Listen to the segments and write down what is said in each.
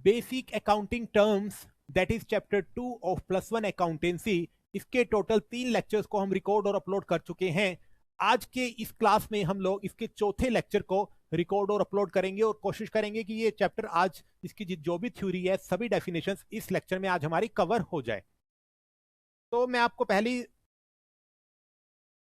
Basic accounting terms that is chapter 2 of +1 accountancy. इसके total 3 lectures को हम record और अपलोड कर चुके हैं। आज के इस क्लास में हम लोग इसके चौथे लेक्चर को रिकॉर्ड और अपलोड करेंगे और कोशिश करेंगे कि ये चैप्टर आज इसकी जो भी थ्योरी है, सभी डेफिनेशंस इस लेक्चर में आज हमारी कवर हो जाए। तो मैं आपको पहली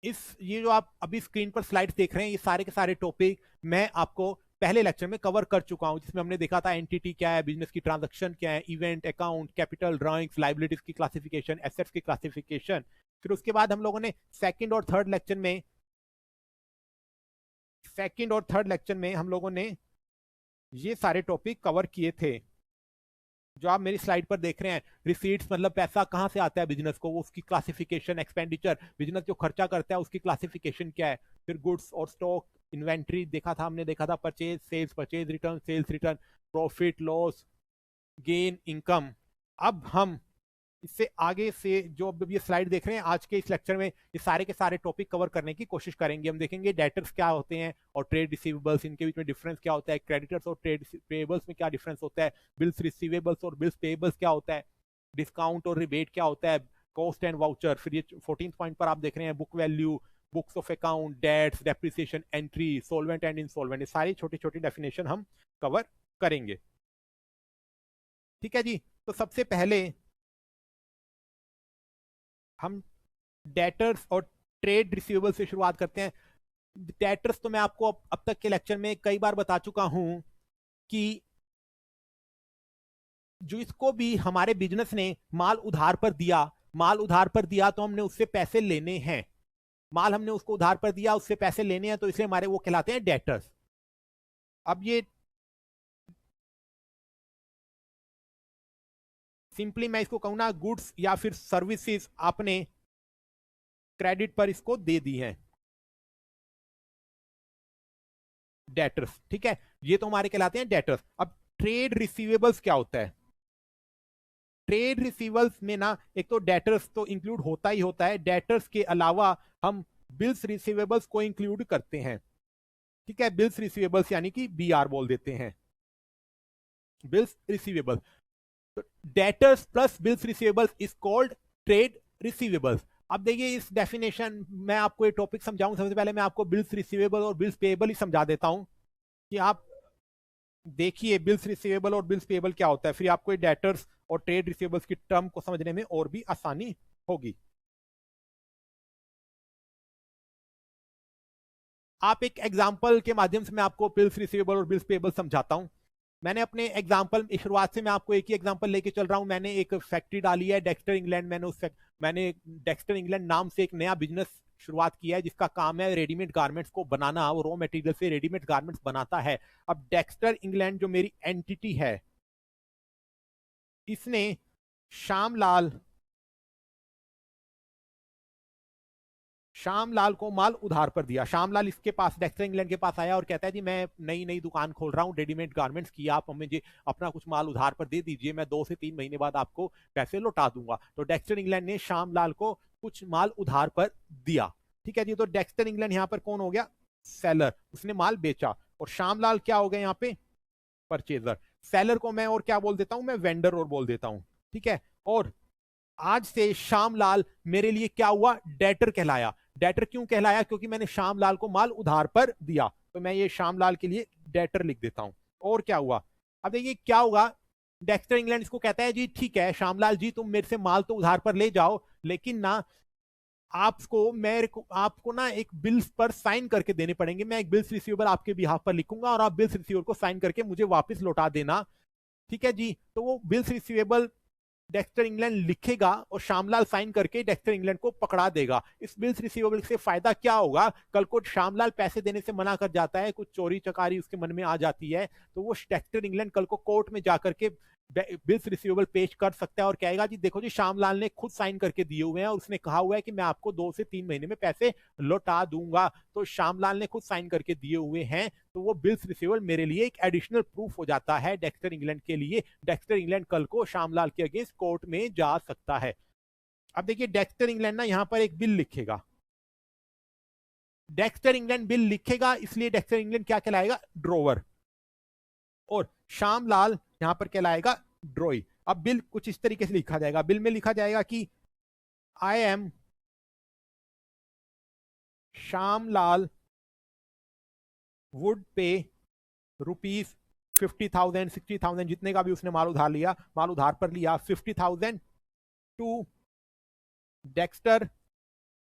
ये जो आप अभी स्क्रीन पर स्लाइड्स देख रहे हैं, ये सारे के सारे टॉपिक मैं आपको पहले लेक्चर में कवर कर चुका हूं, जिसमें हमने देखा था एंटिटी क्या है, बिजनेस की ट्रांजैक्शन क्या है, event, account, capital, drawings, liabilities की क्लासिफिकेशन, एसेट्स की क्लासिफिकेशन। फिर उसके बाद हम लोगों ने सेकंड और थर्ड लेक्चर में हम लोगों ने ये सारे टॉपिक कवर किए थे जो आप मेरी स्लाइड पर देख रहे हैं। रिसीट्स मतलब पैसा कहां से आता है बिजनेस को, वो उसकी क्लासिफिकेशन, एक्सपेंडिचर, बिजनेस जो खर्चा करता है उसकी क्लासिफिकेशन क्या है, फिर गुड्स और स्टॉक, इन्वेंट्री देखा था हमने, देखा था purchase, sales, purchase return, sales return, profit loss, gain, income. अब हम इससे आगे से जो अब ये स्लाइड देख रहे हैं, आज के इस लेक्चर में ये सारे के सारे टॉपिक कवर करने की कोशिश करेंगे। हम देखेंगे डेटर्स क्या होते हैं और ट्रेड रिसीवेबल्स, इनके बीच में डिफरेंस क्या होता है, क्रेडिटर्स और ट्रेड पेएबल्स में क्या डिफरेंस होता है, बिल्स रिसीवेबल्स और बिल्स पेएबल्स क्या होता है, डिस्काउंट और रिबेट क्या होता है, कॉस्ट एंड वाउचर। फिर ये 14 पॉइंट पर आप देख रहे हैं book value, books of account, debts, depreciation, entry, solvent and insolvent. ये सारी छोटी छोटी डेफिनेशन हम कवर करेंगे। ठीक है जी। तो सबसे पहले हम डेटर्स और ट्रेड रिसीवेबल से शुरुआत करते हैं। डेटर्स तो मैं आपको अब तक के लेक्चर में कई बार बता चुका हूं कि जो इसको भी हमारे बिजनेस ने माल उधार पर दिया तो हमने उससे पैसे लेने हैं। माल हमने उसको उधार पर दिया, उससे पैसे लेने हैं, तो इसलिए हमारे वो कहलाते हैं डेटर्स। अब ये सिंपली मैं इसको कहूँ ना, गुड्स या फिर सर्विसेज आपने क्रेडिट पर इसको दे दी है, डेटर्स। ठीक है, ये तो हमारे कहलाते हैं डेटर्स। अब ट्रेड रिसीवेबल्स क्या होता है? ट्रेड रिसीवेबल्स में ना एक तो डेटर्स तो इंक्लूड होता ही होता है, डेटर्स के अलावा हम बिल्स रिसीवेबल्स को इंक्लूड करते हैं। ठीक है, बिल्स रिसीवेबल्स यानी कि बीआर बोल देते हैं, बिल्स रिसीवेबल। तो debtors plus bills receivables is called trade receivables. अब देखिए इस डेफिनेशन मैं आपको ये टॉपिक समझाऊं, सबसे पहले मैं आपको बिल्स रिसीवेबल और बिल्स पेएबल ही समझा देता हूं कि आप देखिए बिल्स रिसीवेबल और बिल्स पेएबल क्या होता है, फिर आपको डेटर्स और ट्रेड रिसीवेबल्स की टर्म को समझने में और भी आसानी होगी। आप एक एग्जांपल के माध्यम से मैं आपको बिल्स रिसीवेबल और बिल्स पेएबल समझाता हूं। मैंने अपने एग्जांपल शुरुआत से मैं आपको एक ही एग्जांपल लेके चल रहा हूं। मैंने एक फैक्ट्री डाली है डेक्स्टर इंग्लैंड। मैंने डेक्स्टर इंग्लैंड नाम से एक नया बिजनेस शुरुआत किया है जिसका काम है रेडीमेड गारमेंट्स को बनाना। वो रॉ मटेरियल से रेडीमेड गारमेंट्स बनाता है। अब डेक्स्टर इंग्लैंड जो मेरी एंटिटी है, इसने श्यामलाल को माल उधार पर दिया। श्यामलाल इसके पास, डेक्स्टर इंग्लैंड के पास आया और कहता है जी मैं नई नई दुकान खोल रहा हूँ रेडीमेड गारमेंट्स की, आप मुझे अपना कुछ माल उधार पर दे दीजिए, मैं 2 से 3 महीने बाद आपको पैसे लौटा दूंगा। तो डेक्स्टर इंग्लैंड ने श्यामलाल को कुछ माल उधार पर दिया। ठीक है जी। तो डेक्स्टर इंग्लैंड यहाँ पर कौन हो गया? सेलर। उसने माल बेचा। और श्यामलाल क्या हो गया यहाँ पे? परचेजर। सेलर को मैं और क्या बोल देता हूं? मैं वेंडर और बोल देता हूं। ठीक है। और आज से श्यामलाल मेरे लिए क्या हुआ? डेटर कहलाया। डेटर क्यों कहलाया? क्योंकि मैंने श्यामलाल को माल उधार पर दिया, तो मैं ये श्यामलाल के लिए डेटर लिख देता हूं। और क्या हुआ? अब देखिए क्या होगा। डेक्स्टर इंग्लैंड इसको कहता है जी ठीक है श्यामलाल जी, तुम मेरे से माल तो उधार पर ले जाओ, लेकिन ना आपको ना एक बिल्स पर साइन करके देने पड़ेंगे। मैं एक बिल्स रिसीवेबल आपके बिहाफ पर लिखूंगा और आप बिल्स रिसीवेबल को साइन करके मुझे वापस लौटा देना। ठीक है जी। तो वो बिल्स रिसीवेबल डेक्स्टर इंग्लैंड लिखेगा और श्यामलाल साइन करके डेक्स्टर इंग्लैंड को पकड़ा देगा। इस बिल्स रिसीवेबल से फायदा क्या होगा? कल को श्यामलाल पैसे देने से मना कर जाता है, कुछ चोरी चकारी उसके मन में आ जाती है, तो वो डेक्स्टर इंग्लैंड कल को कोर्ट में जाकर के बिल्स रिसीवेबल पेश कर सकता है और कहेगा जी देखो जी श्यामलाल ने खुद साइन करके दिए हुए हैं और उसने कहा हुआ है कि मैं आपको 2 से 3 महीने में पैसे लौटा दूंगा। तो श्यामलाल ने खुद साइन करके दिए हुए हैं, तो वो बिल्स रिसीवेबल मेरे लिए एक एडिशनल प्रूफ हो जाता है डेक्स्टर इंग्लैंड के लिए। डेक्स्टर इंग्लैंड कल को श्यामलाल के अगेंस्ट कोर्ट में जा सकता है। अब देखिए डेक्स्टर इंग्लैंड ना यहां पर एक बिल लिखेगा। डेक्स्टर इंग्लैंड बिल लिखेगा, इसलिए डेक्स्टर इंग्लैंड क्या कहलाएगा? ड्रोवर। और श्यामलाल यहां पर कहलाएगा ड्रॉई। अब बिल कुछ इस तरीके से लिखा जाएगा, बिल में लिखा जाएगा कि I am Shyamlal would pay rupees 50,000 60,000 जितने का भी उसने माल उधार लिया, माल उधार पर लिया 50,000 to Dexter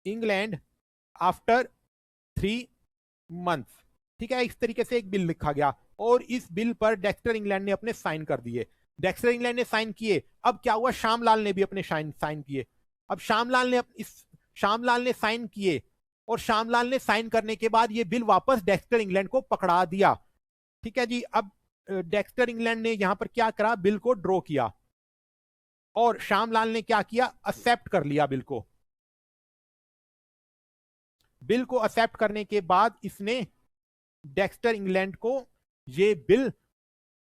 England after 3 months। ठीक है, इस तरीके से एक बिल लिखा गया और इस बिल पर डेक्स्टर इंग्लैंड ने अपने साइन कर दिए। डेक्स्टर इंग्लैंड ने साइन किए, अब क्या हुआ, श्यामलाल ने भी अपने साइन किए। अब श्यामलाल ने साइन किए और श्यामलाल ने साइन करने के बाद ये बिल वापस डेक्स्टर इंग्लैंड को पकड़ा दिया। ठीक है जी, अब डेक्स्टर इंग्लैंड ने यहां पर क्या करा, बिल को ड्रॉ किया और श्यामलाल ने क्या किया, एक्सेप्ट कर लिया बिल को। बिल को एक्सेप्ट करने के बाद इसने डेक्स्टर इंग्लैंड को ये बिल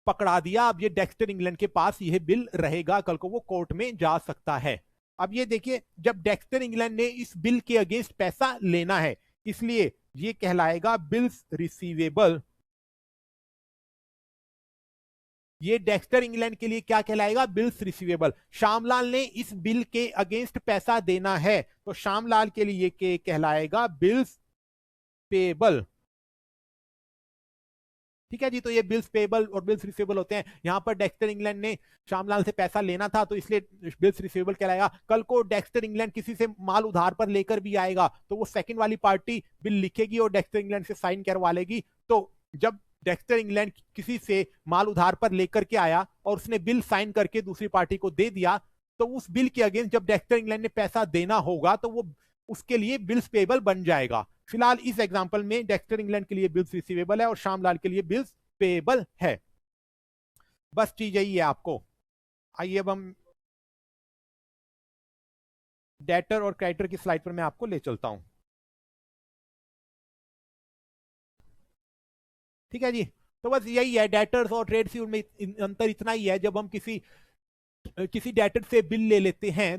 पकड़ा दिया। अब ये डेक्स्टर इंग्लैंड के पास ये बिल रहेगा, कल को वो कोर्ट में जा सकता है। अब ये देखिए, जब डेक्स्टर इंग्लैंड ने इस बिल के अगेंस्ट पैसा लेना है, इसलिए ये कहलाएगा बिल्स रिसीवेबल। ये डेक्स्टर इंग्लैंड के लिए क्या कहलाएगा, बिल्स रिसीवेबल। श्यामलाल ने इस बिल के अगेंस्ट पैसा देना है तो श्यामलाल के लिए ये कहलाएगा बिल्स पेबल। ठीक है जी, तो ये बिल्स पेबल और बिल्स रिसीवेबल होते हैं। यहां पर डेक्स्टर इंग्लैंड ने श्यामलाल से पैसा लेना था तो इसलिए बिल्स रिसीवेबल कहलाएगा। कल को डेक्स्टर इंग्लैंड किसी से माल उधार पर लेकर भी आएगा तो वो सेकंड वाली पार्टी बिल लिखेगी और डेक्स्टर इंग्लैंड से साइन करवा लेगी। तो जब डेक्स्टर इंग्लैंड किसी से माल उधार पर लेकर के आया और उसने बिल साइन करके दूसरी पार्टी को दे दिया, तो उस बिल के अगेंस्ट जब डेक्स्टर इंग्लैंड ने पैसा देना होगा तो वो उसके लिए बिल्स पेबल बन जाएगा। फिलहाल इस एग्जांपल में डेक्स्टर इंग्लैंड के लिए बिल्स रिसीवेबल है और श्यामलाल के लिए बिल्स पेबल है। बस चीज यही है आपको। आइए अब हम डेटर और क्रेडिटर की स्लाइड पर मैं आपको ले चलता हूं। ठीक है जी, तो बस यही है, डेटर्स और ट्रेड रिसीवेबल में अंतर इतना ही है। जब हम किसी डेटर से बिल ले लेते हैं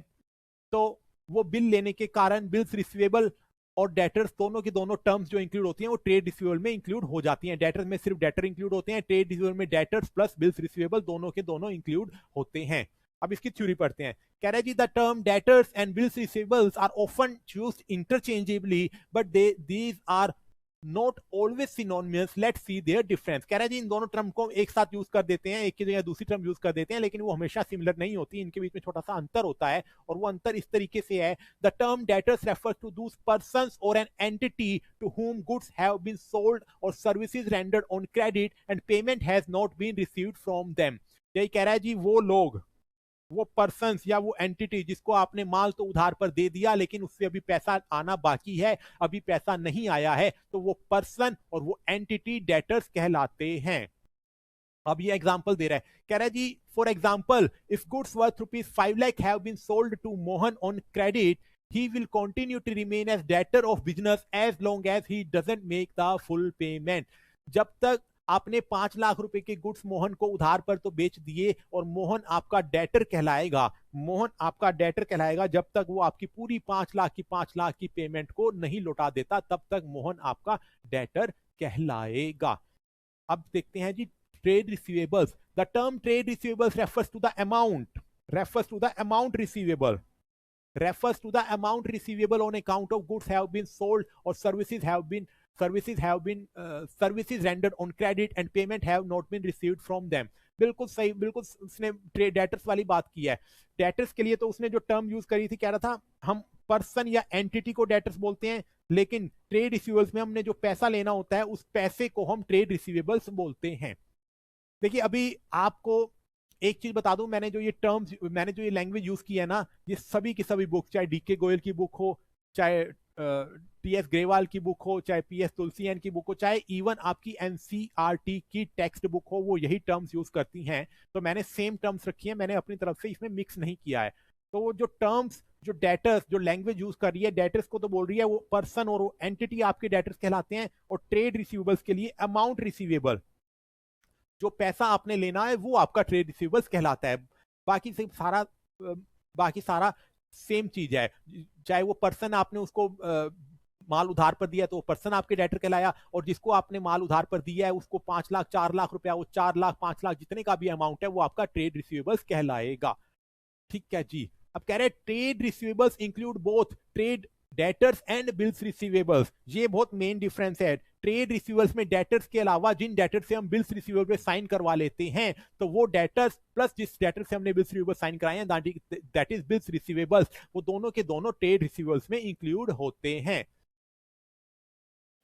तो वो बिल लेने के कारण बिल्स रिसीवेबल और डेटर्स दोनों की दोनों टर्म्स जो इंक्लूड होती हैं वो ट्रेड रिसीवेबल में इंक्लूड हो जाती हैं। डेटर्स में सिर्फ डेटर इंक्लूड होते हैं, ट्रेड रिसीवेबल में डेटर्स प्लस बिल्स रिसीवेबल दोनों के दोनों इंक्लूड होते हैं। अब इसकी थ्योरी पढ़ते हैं। कह रहा है जी, the term debtors and bills receivables are often used interchangeably but these are not always synonymous, let's see their difference. कह रहा है जी, इन दोनों टर्म को एक साथ यूज कर देते हैं, एक की जगह दूसरी टर्म यूज कर देते हैं, लेकिन वो हमेशा सिमिलर नहीं होती, इनके बीच में छोटा सा अंतर होता है और वो अंतर इस तरीके से है। The term debtors refers to those persons और an entity to whom goods have been sold or services rendered on credit and payment has not been received from them। यही कह रहा है जी, वो लोग, वो पर्सन्स या वो एंटिटी जिसको आपने माल तो उधार पर दे दिया लेकिन उससे अभी पैसा आना बाकी है, अभी पैसा नहीं आया है, तो वो पर्सन और वो एंटिटी डेटर्स कहलाते हैं। अब ये एग्जांपल दे रहा है, कह रहा है जी, for example if goods worth ₹5 lakh have been sold to Mohan on credit, he will continue to remain as debtor of business as long as he doesn't make the full payment। जब तक आपने 5 लाख रुपए के गुड्स मोहन को उधार पर तो बेच दिए और मोहन आपका डेटर कहलाएगा, मोहन आपका डेटर कहलाएगा जब तक वो आपकी पूरी 5 लाख की पेमेंट को नहीं लौटा देता, तब तक मोहन आपका डेटर कहलाएगा। अब देखते हैं जी, trade receivables. The term trade receivables refers to the amount receivable on account of goods have been sold or services rendered on credit and payment have not been received from them। बिल्कुल सही, बिल्कुल उसने debtors वाली बात की है। Debtors के लिए तो उसने जो टर्म यूज करी थी, कह रहा था हम पर्सन या एंटिटी को डेटर्स बोलते हैं, लेकिन ट्रेड रिसीवेबल्स में हमने जो पैसा लेना होता है उस पैसे को हम ट्रेड रिसीवेबल्स बोलते हैं। देखिए, अभी आपको एक चीज बता दूं, मैंने जो ये लैंग्वेज यूज की है ना, ये सभी की सभी बुक, चाहे डीके गोयल की बुक हो, चाहे टीएस ग्रेवाल की बुक हो, चाहे पीएस तुलसीएन की बुक हो, चाहे इवन आपकी एनसीईआरटी की टेक्स्ट बुक हो, वो यही टर्म्स यूज करती हैं। तो मैंने सेम टर्म्स रखी है, मैंने अपनी तरफ से इसमें मिक्स नहीं किया है। तो वो जो टर्म्स, जो डेटर्स, जो लैंग्वेज यूज कर रही है, डेटर्स को तो बोल रही है वो पर्सन और वो एंटिटी आपके डेटर्स कहलाते हैं, और ट्रेड रिसीवेबल्स के लिए अमाउंट रिसीवेबल, जो पैसा आपने लेना है वो आपका ट्रेड रिसीवेबल्स कहलाता है। बाकी सारा सेम चीज है, चाहे वो पर्सन आपने उसको माल उधार पर दिया है तो वो पर्सन आपके डेटर कहलाया, और जिसको आपने माल उधार पर दिया है उसको 5 लाख 4 लाख रुपया, वो 4 लाख 5 लाख जितने का भी अमाउंट है वो आपका ट्रेड रिसीवेबल्स कहलाएगा। ठीक है जी। अब कह रहे हैं trade receivables include both trade debtors and bills receivables. ये बहुत मेन डिफरेंस है। ट्रेड रिसीवेबल्स में डेटर्स के अलावा जिन डेटर्स से हम बिल्स रिसीवेबल पे साइन करवा लेते हैं, तो वो डेटर्स प्लस जिस डेटर से हमने बिल्स रिसीवेबल साइन कराए हैं दैट इज बिल्स रिसीवेबल्स, वो दोनों के दोनों ट्रेड रिसीवेबल्स में इंक्लूड होते हैं।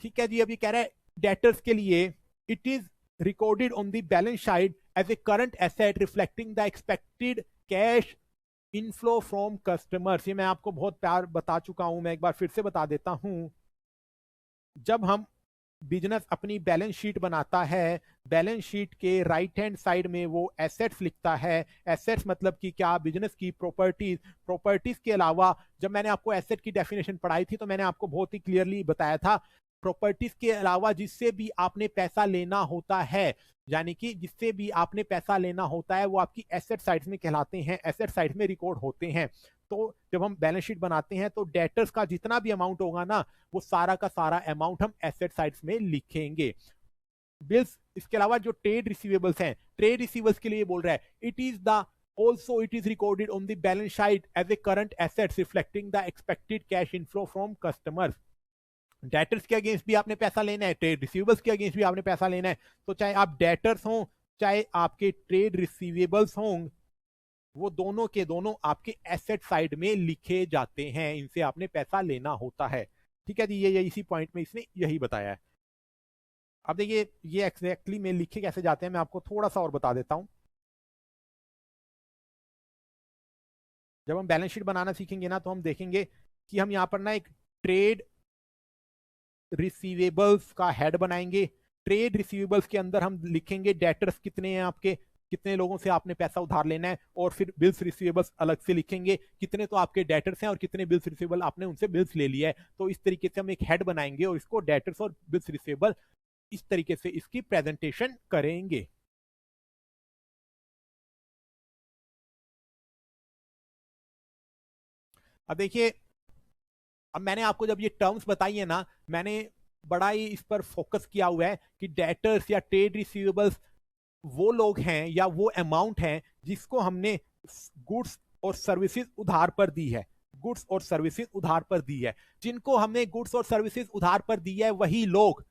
ठीक है जी। अब ये कह रहा है डेटर्स के लिए it is recorded on the balance sheet as a current asset reflecting the expected cash inflow from customers। ये मैं आपको बहुत प्यार बता चुका हूं, मैं एक बार फिर से बता देता हूं। जब हम बिजनेस अपनी बैलेंस शीट बनाता है, बैलेंस शीट के राइट हैंड साइड में वो एसेट्स लिखता है। एसेट्स मतलब कि क्या, बिजनेस की प्रॉपर्टीज। प्रॉपर्टीज के अलावा जब मैंने आपको एसेट की डेफिनेशन पढ़ाई थी तो मैंने आपको बहुत ही क्लियरली बताया था, प्रॉपर्टीज के अलावा जिससे भी आपने पैसा लेना होता है, यानी कि जिससे भी आपने पैसा लेना होता है वो आपकी एसेट साइड में कहलाते हैं, एसेट साइड में रिकॉर्ड होते हैं। तो जब हम बैलेंस शीट बनाते हैं तो डेटर्स का जितना भी अमाउंट होगा ना, वो सारा का सारा अमाउंट हम एसेट साइड्स में लिखेंगे। बिल्स, इसके अलावा जो ट्रेड रिसीवेबल्स हैं, ट्रेड रिसीवेबल्स के लिए बोल रहा है it is the also it is recorded on the balance sheet as a current assets reflecting the expected cash inflow from customers। Debtors के अगेंस्ट भी आपने पैसा लेना है, ट्रेड रिसीवेबल्स के अगेंस्ट भी आपने पैसा लेना है, तो चाहे आप डेटर्स हों चाहे आपके ट्रेड रिसीवेबल्स हों, वो दोनों के दोनों आपके एसेट साइड में लिखे जाते हैं, इनसे आपने पैसा लेना होता है। ठीक है जी। ये इसी पॉइंट में इसने यही बताया है। अब देखिए ये एग्जैक्टली में लिखे कैसे जाते हैं, मैं आपको थोड़ा सा और बता देता हूं। जब हम बैलेंस शीट बनाना सीखेंगे ना तो हम देखेंगे कि हम यहां पर ना एक ट्रेड रिसीवेबल्स का हेड बनाएंगे। ट्रेड रिसीवेबल्स के अंदर हम लिखेंगे डेटर्स कितने हैं आपके, कितने लोगों से आपने पैसा उधार लेना है, और फिर बिल्स रिसीवेबल्स अलग से लिखेंगे, कितने तो आपके डेटर्स हैं और कितने बिल्स रिसीवेबल आपने उनसे बिल्स ले लिया है। तो इस तरीके से हम एक हेड बनाएंगे और इसको डेटर्स और बिल्स रिसीवेबल इस तरीके से इसकी प्रेजेंटेशन करेंगे। अब देखिए, अब मैंने आपको जब ये टर्म्स बताई है ना, मैंने बड़ा ही इस पर फोकस किया हुआ है कि डेटर्स या ट्रेड रिसीवेबल्स वो लोग हैं या वो अमाउंट हैं जिसको हमने गुड्स और सर्विसेज उधार पर दी है, गुड्स और सर्विसेज उधार पर दी है। जिनको हमने गुड्स और सर्विसेज उधार पर दी है वही लोग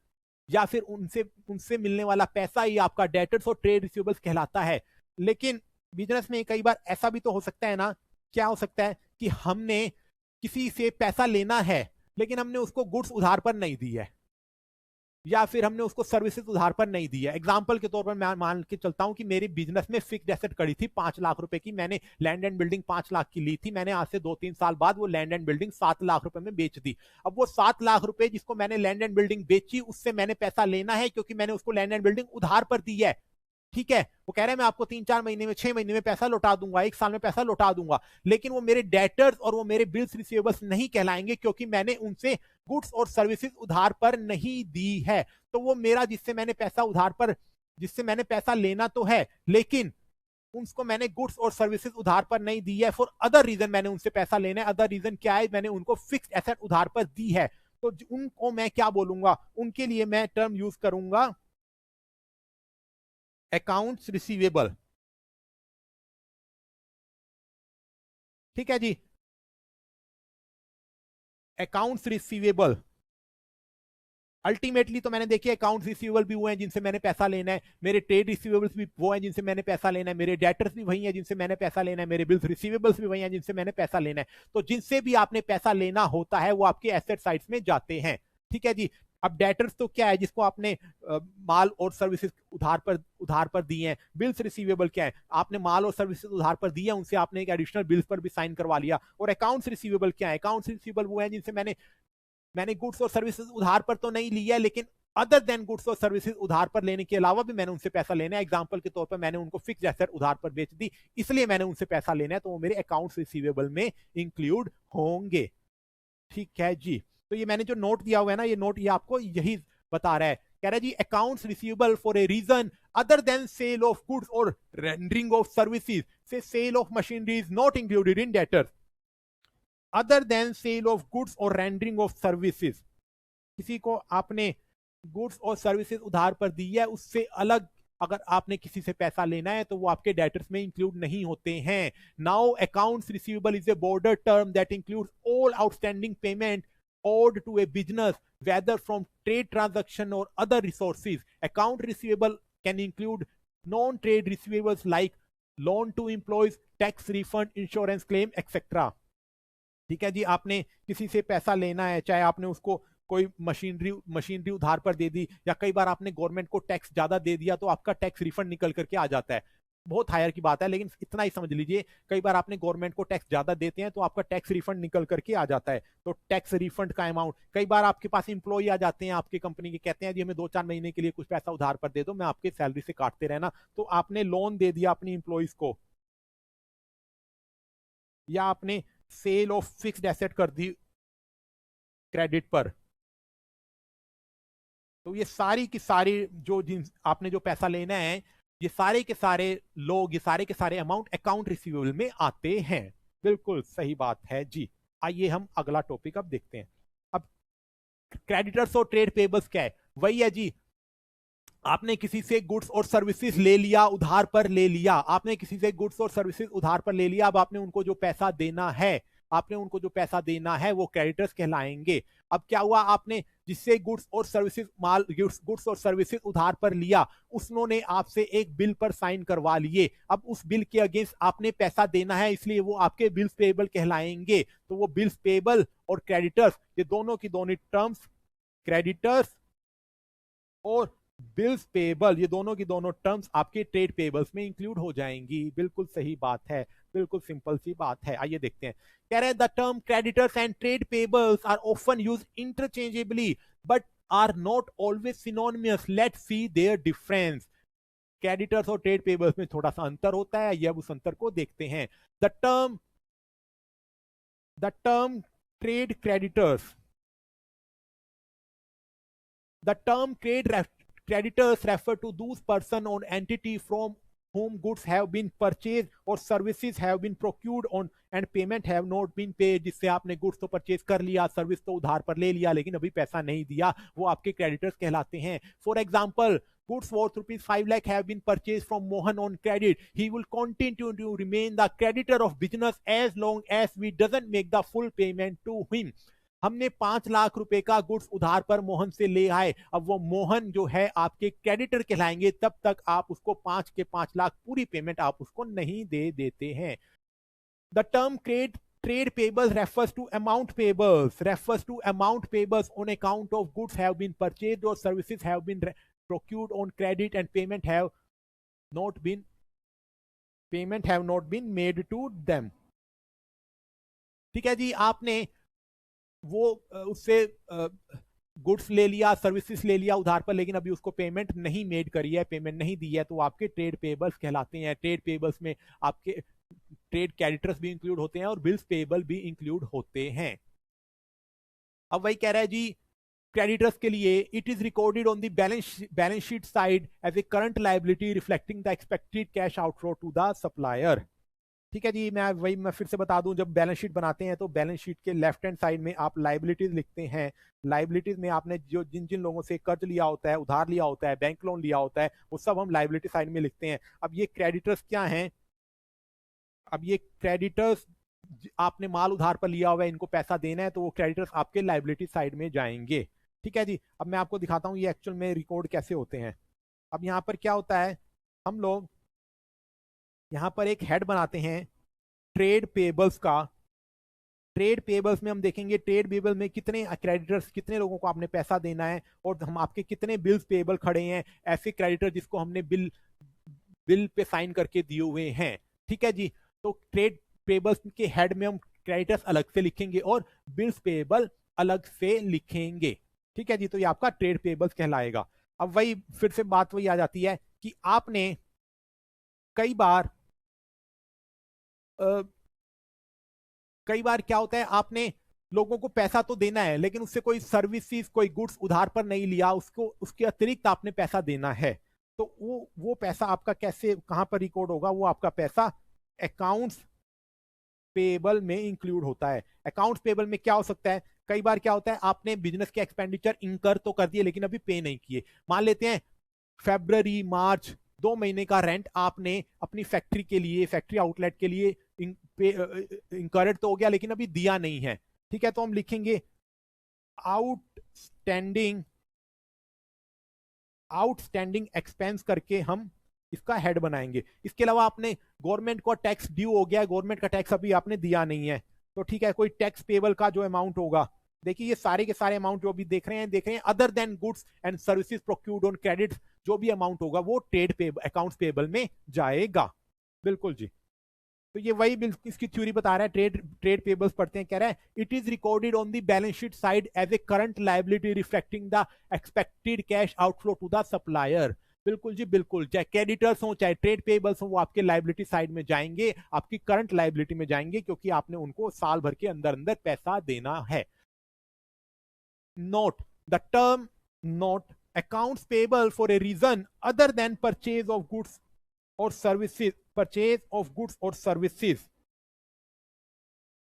या फिर उनसे उनसे मिलने वाला पैसा ही आपका डेटर्स और ट्रेड रिसीवेबल्स कहलाता है। लेकिन बिजनेस में कई बार ऐसा भी तो हो सकता है ना, क्या हो सकता है कि हमने किसी से पैसा लेना है लेकिन हमने उसको गुड्स उधार पर नहीं दी है, या फिर हमने उसको सर्विसेज उधार पर नहीं दी है। एग्जांपल के तौर पर मैं मान के चलता हूं कि मेरी बिजनेस में फिक्स्ड एसेट कड़ी थी 5 लाख रुपए की, मैंने लैंड एंड बिल्डिंग 5 लाख की ली थी, मैंने आज से 2-3 साल बाद वो लैंड एंड बिल्डिंग 7 लाख रुपए में बेच दी। अब वो 7 लाख रुपए जिसको मैंने लैंड एंड बिल्डिंग बेची उससे मैंने पैसा लेना है क्योंकि मैंने उसको लैंड एंड बिल्डिंग उधार पर दी है। ठीक है, वो कह रहे हैं मैं आपको 3-4 महीने में 6 महीने में पैसा लौटा दूंगा, 1 साल में पैसा लौटा दूंगा, लेकिन वो मेरे डेटर्स और वो मेरे बिल्स रिसीवेबल्स नहीं कहलाएंगे क्योंकि मैंने उनसे गुड्स और सर्विसेज उधार पर नहीं दी है। तो वो मेरा जिससे मैंने पैसा उधार पर, जिससे मैंने पैसा लेना तो है लेकिन उसको मैंने गुड्स और सर्विसेज उधार पर नहीं दी है, फॉर अदर रीजन मैंने उनसे पैसा लेना है। अदर रीजन क्या है, मैंने उनको फिक्स्ड एसेट उधार पर दी है। तो उनको मैं क्या बोलूंगा, उनके लिए मैं टर्म यूज करूंगा अकाउंट्स रिसीवेबल। ठीक है जी, अकाउंट्स रिसीवेबल। अल्टीमेटली तो मैंने देखिए अकाउंट्स रिसीवेबल भी वो हैं जिनसे मैंने पैसा लेना है, मेरे ट्रेड रिसीवेबल्स भी वो हैं जिनसे मैंने पैसा लेना है, मेरे डेटर्स भी वही हैं जिनसे मैंने पैसा लेना है, मेरे बिल्स रिसीवेबल्स भी वही हैं जिनसे मैंने पैसा लेना है। तो जिनसे भी आपने पैसा लेना होता है वो आपके एसेट साइड्स में जाते हैं। ठीक है जी। अब डेटर्स तो क्या है, जिसको आपने माल और सर्विसेज उधार पर दिए हैं। बिल्स रिसीवेबल क्या है, आपने माल और सर्विसेज उधार पर दिए, उनसे आपने एक एडिशनल बिल्स पर भी साइन करवा लिया। और अकाउंट्स रिसीवेबल क्या है, अकाउंट्स रिसीवेबल वो है जिनसे मैंने गुड्स और सर्विसेज उधार पर तो नहीं लिया लेकिन अदर देन गुड्स और सर्विसेज उधार पर लेने के अलावा भी मैंने उनसे पैसा लेना है। एग्जांपल के तौर पर मैंने उनको फिक्स्ड एसेट उधार पर बेच दी, इसलिए मैंने उनसे पैसा लेना है, तो वो मेरे अकाउंट्स रिसीवेबल में इंक्लूड होंगे। ठीक है जी। तो ये मैंने जो नोट दिया हुआ है ना, ये नोट ये आपको यही बता रहा है, कह रहा है जी accounts receivable for a reason other than sale of goods और rendering of services, say sale of machinery is not included in debtors, other than sale of goods or rendering of services। किसी को आपने goods और services उधार पर दी है, उससे अलग अगर आपने किसी से पैसा लेना है तो वो आपके डेटर्स में इंक्लूड नहीं होते हैं. Now accounts receivable is A border term that includes all outstanding payment owed to a business, whether from trade transaction or other resources. Account receivable can include non-trade receivables like loan to employees, tax refund, insurance claim, etc. ठीक है जी, आपने किसी से पैसा लेना है, चाहे आपने उसको कोई मशीनरी उधार पर दे दी, या कई बार आपने गवर्नमेंट को टैक्स ज्यादा दे दिया तो आपका टैक्स रिफंड निकल करके आ जाता है. बहुत हायर की बात है, लेकिन इतना ही समझ लीजिए, कई बार आपने गवर्नमेंट को टैक्स ज्यादा देते हैं तो आपका टैक्स रिफंड निकल करके आ जाता है. तो टैक्स रिफंड का अमाउंट, कई बार आपके पास इंप्लॉई आ जाते हैं आपके कंपनी के, कहते हैं जी हमें 2-4 महीने के लिए कुछ पैसा उधार पर दे दो, मैं आपके सैलरी से काटते रहना. तो आपने लोन दे दिया अपनी इंप्लॉइज को, या आपने सेल ऑफ फिक्स्ड एसेट कर दी क्रेडिट पर, तो ये सारी की सारी जो आपने जो पैसा लेना है, ये सारे के सारे लोग, ये सारे के सारे अमाउंट अकाउंट रिसीवेबल में आते हैं. बिल्कुल सही बात है जी. आइए हम अगला टॉपिक अब देखते हैं. अब क्रेडिटर्स और ट्रेड पेबल्स क्या है? वही है जी, आपने किसी से गुड्स और सर्विसेज ले लिया, उधार पर ले लिया, आपने किसी से गुड्स और सर्विसेज उधार पर ले लिया. अब आपने उनको जो पैसा देना है, आपने उनको जो पैसा देना है वो क्रेडिटर्स कहलाएंगे. अब क्या हुआ, आपने जिससे गुड्स और सर्विसेज उधार पर लिया, उसने आपसे एक बिल पर साइन करवा लिए. अब उस बिल के अगेंस्ट आपने पैसा देना है, इसलिए वो आपके बिल्स पेएबल कहलाएंगे. तो वो बिल्स पेएबल और क्रेडिटर्स, ये दोनों की दोनों टर्म्स, क्रेडिटर्स और बिल्स पेएबल, ये दोनों की दोनों टर्म्स आपके ट्रेड पेएबल्स में इंक्लूड हो जाएंगी. बिल्कुल सही बात है, बिल्कुल सिंपल सी बात है. आइए देखते हैं. कह रहे हैं the term creditors and trade payables are often used interchangeably but are not always synonymous. Let's see their difference. Creditors और ट्रेड पेएबल्स में थोड़ा सा अंतर होता है, ये अब उस अंतर को देखते हैं. The term trade creditors, the term trade creditors refer to those person or entity from whom goods have been purchased or services have been procured on and payment have not been paid. जिससे आपने goods तो purchase कर लिया, service तो उधार पर ले लिया, लेकिन अभी पैसा नहीं दिया, वो आपके क्रेडिटर्स कहलाते हैं. For example, goods worth ₹5 lakh have been purchased from Mohan on credit. He will continue to remain the creditor of business as long as we doesn't make the full payment to him. हमने 5 लाख रुपए का goods उधार पर मोहन से ले आए, अब वो मोहन जो है आपके क्रेडिटर कहलाएंगे तब तक आप उसको 5 के 5 लाख पूरी पेमेंट आप उसको नहीं दे देते हैं. The term trade payables refers to amount payables on account of goods have been purchased or services have been procured on credit and payment have not been made to them. ठीक है जी, आपने वो उससे गुड्स ले लिया, services ले लिया उधार पर, लेकिन अभी उसको पेमेंट नहीं मेड करी है, पेमेंट नहीं दी है, तो आपके ट्रेड पेएबल्स कहलाते हैं. ट्रेड पेएबल्स में आपके ट्रेड क्रेडिटर्स भी इंक्लूड होते हैं और बिल्स पेएबल भी इंक्लूड होते हैं. अब वही कह रहा है जी, क्रेडिटर्स के लिए it is recorded on the balance sheet side as a current liability reflecting the expected cash outflow to the supplier. ठीक है जी, मैं फिर से बता दूं, जब बैलेंस शीट बनाते हैं तो बैलेंस शीट के लेफ्ट हैंड साइड में आप लायबिलिटीज लिखते हैं. लायबिलिटीज में आपने जो जिन लोगों से कर्ज लिया होता है, उधार लिया होता है, बैंक लोन लिया होता है, वो सब हम लायबिलिटी साइड में लिखते हैं. अब ये क्रेडिटर्स क्या हैं? अब ये क्रेडिटर्स, आपने माल उधार पर लिया हुआ है, इनको पैसा देना है, तो वो क्रेडिटर्स आपके लायबिलिटी साइड में जाएंगे. ठीक है जी, अब मैं आपको दिखाता हूँ ये एक्चुअल में रिकॉर्ड कैसे होते हैं. अब यहाँ पर क्या होता है, हम लोग यहाँ पर एक हेड बनाते हैं ट्रेड पेएबल्स का. ट्रेड पेएबल्स में हम देखेंगे ट्रेड पेएबल में कितने क्रेडिटर्स, कितने लोगों को आपने पैसा देना है, और हम आपके कितने बिल्स पेएबल खड़े हैं, ऐसे क्रेडिटर जिसको हमने बिल पे साइन करके दिए हुए हैं. ठीक है जी, तो ट्रेड पेएबल्स के हेड में हम क्रेडिटर्स अलग से लिखेंगे और बिल्स पेएबल अलग से लिखेंगे. ठीक है जी, तो ये आपका ट्रेड पेएबल्स कहलाएगा. अब वही फिर से बात वही आ जाती है कि आपने कई बार क्या होता है, आपने लोगों को पैसा तो देना है, लेकिन उससे कोई सर्विसेज, कोई गुड्स उधार पर नहीं लिया, उसको उसके अतिरिक्त आपने पैसा देना है. तो वो पैसा आपका कैसे, कहां पर रिकॉर्ड होगा? वो आपका पैसा अकाउंट्स पेएबल में इंक्लूड होता है. अकाउंट्स पेएबल में क्या हो सकता है, कई बार क्या होता है, आपने बिजनेस के एक्सपेंडिचर इंकर तो कर दिए लेकिन अभी पे नहीं किए। मान लेते हैं फरवरी मार्च 2 महीने का रेंट आपने अपनी फैक्ट्री के लिए, फैक्ट्री आउटलेट के लिए इंकर्ड तो हो गया लेकिन अभी दिया नहीं है। ठीक है, तो हम लिखेंगे आउटस्टैंडिंग एक्सपेंस करके हम इसका हेड बनाएंगे। इसके अलावा आपने गवर्नमेंट को टैक्स ड्यू हो गया, गवर्नमेंट का टैक्स अभी आपने दिया नहीं है, तो ठीक है, कोई टैक्स पेबल का जो अमाउंट होगा, देखिए ये सारे के सारे अमाउंट जो अभी देख रहे हैं other than goods and services procured on credit, जो भी अमाउंट होगा वो ट्रेड पे अकाउंट्स पेबल में जाएगा। बिल्कुल जी, तो ये वही इसकी थ्योरी बता रहा है। ट्रेड पेबल्स पढ़ते हैं, कह रहा है it is recorded on the balance sheet side as a current liability reflecting the expected cash outflow to the supplier. बिल्कुल जी बिल्कुल, चाहे क्रेडिटर्स हो चाहे ट्रेड पेबल्स हो, वो आपके लायबिलिटी साइड में जाएंगे, आपकी करंट लायबिलिटी में जाएंगे, क्योंकि आपने उनको साल भर के अंदर अंदर पैसा देना है। Note the term note accounts payable for a reason other than purchase of goods or services,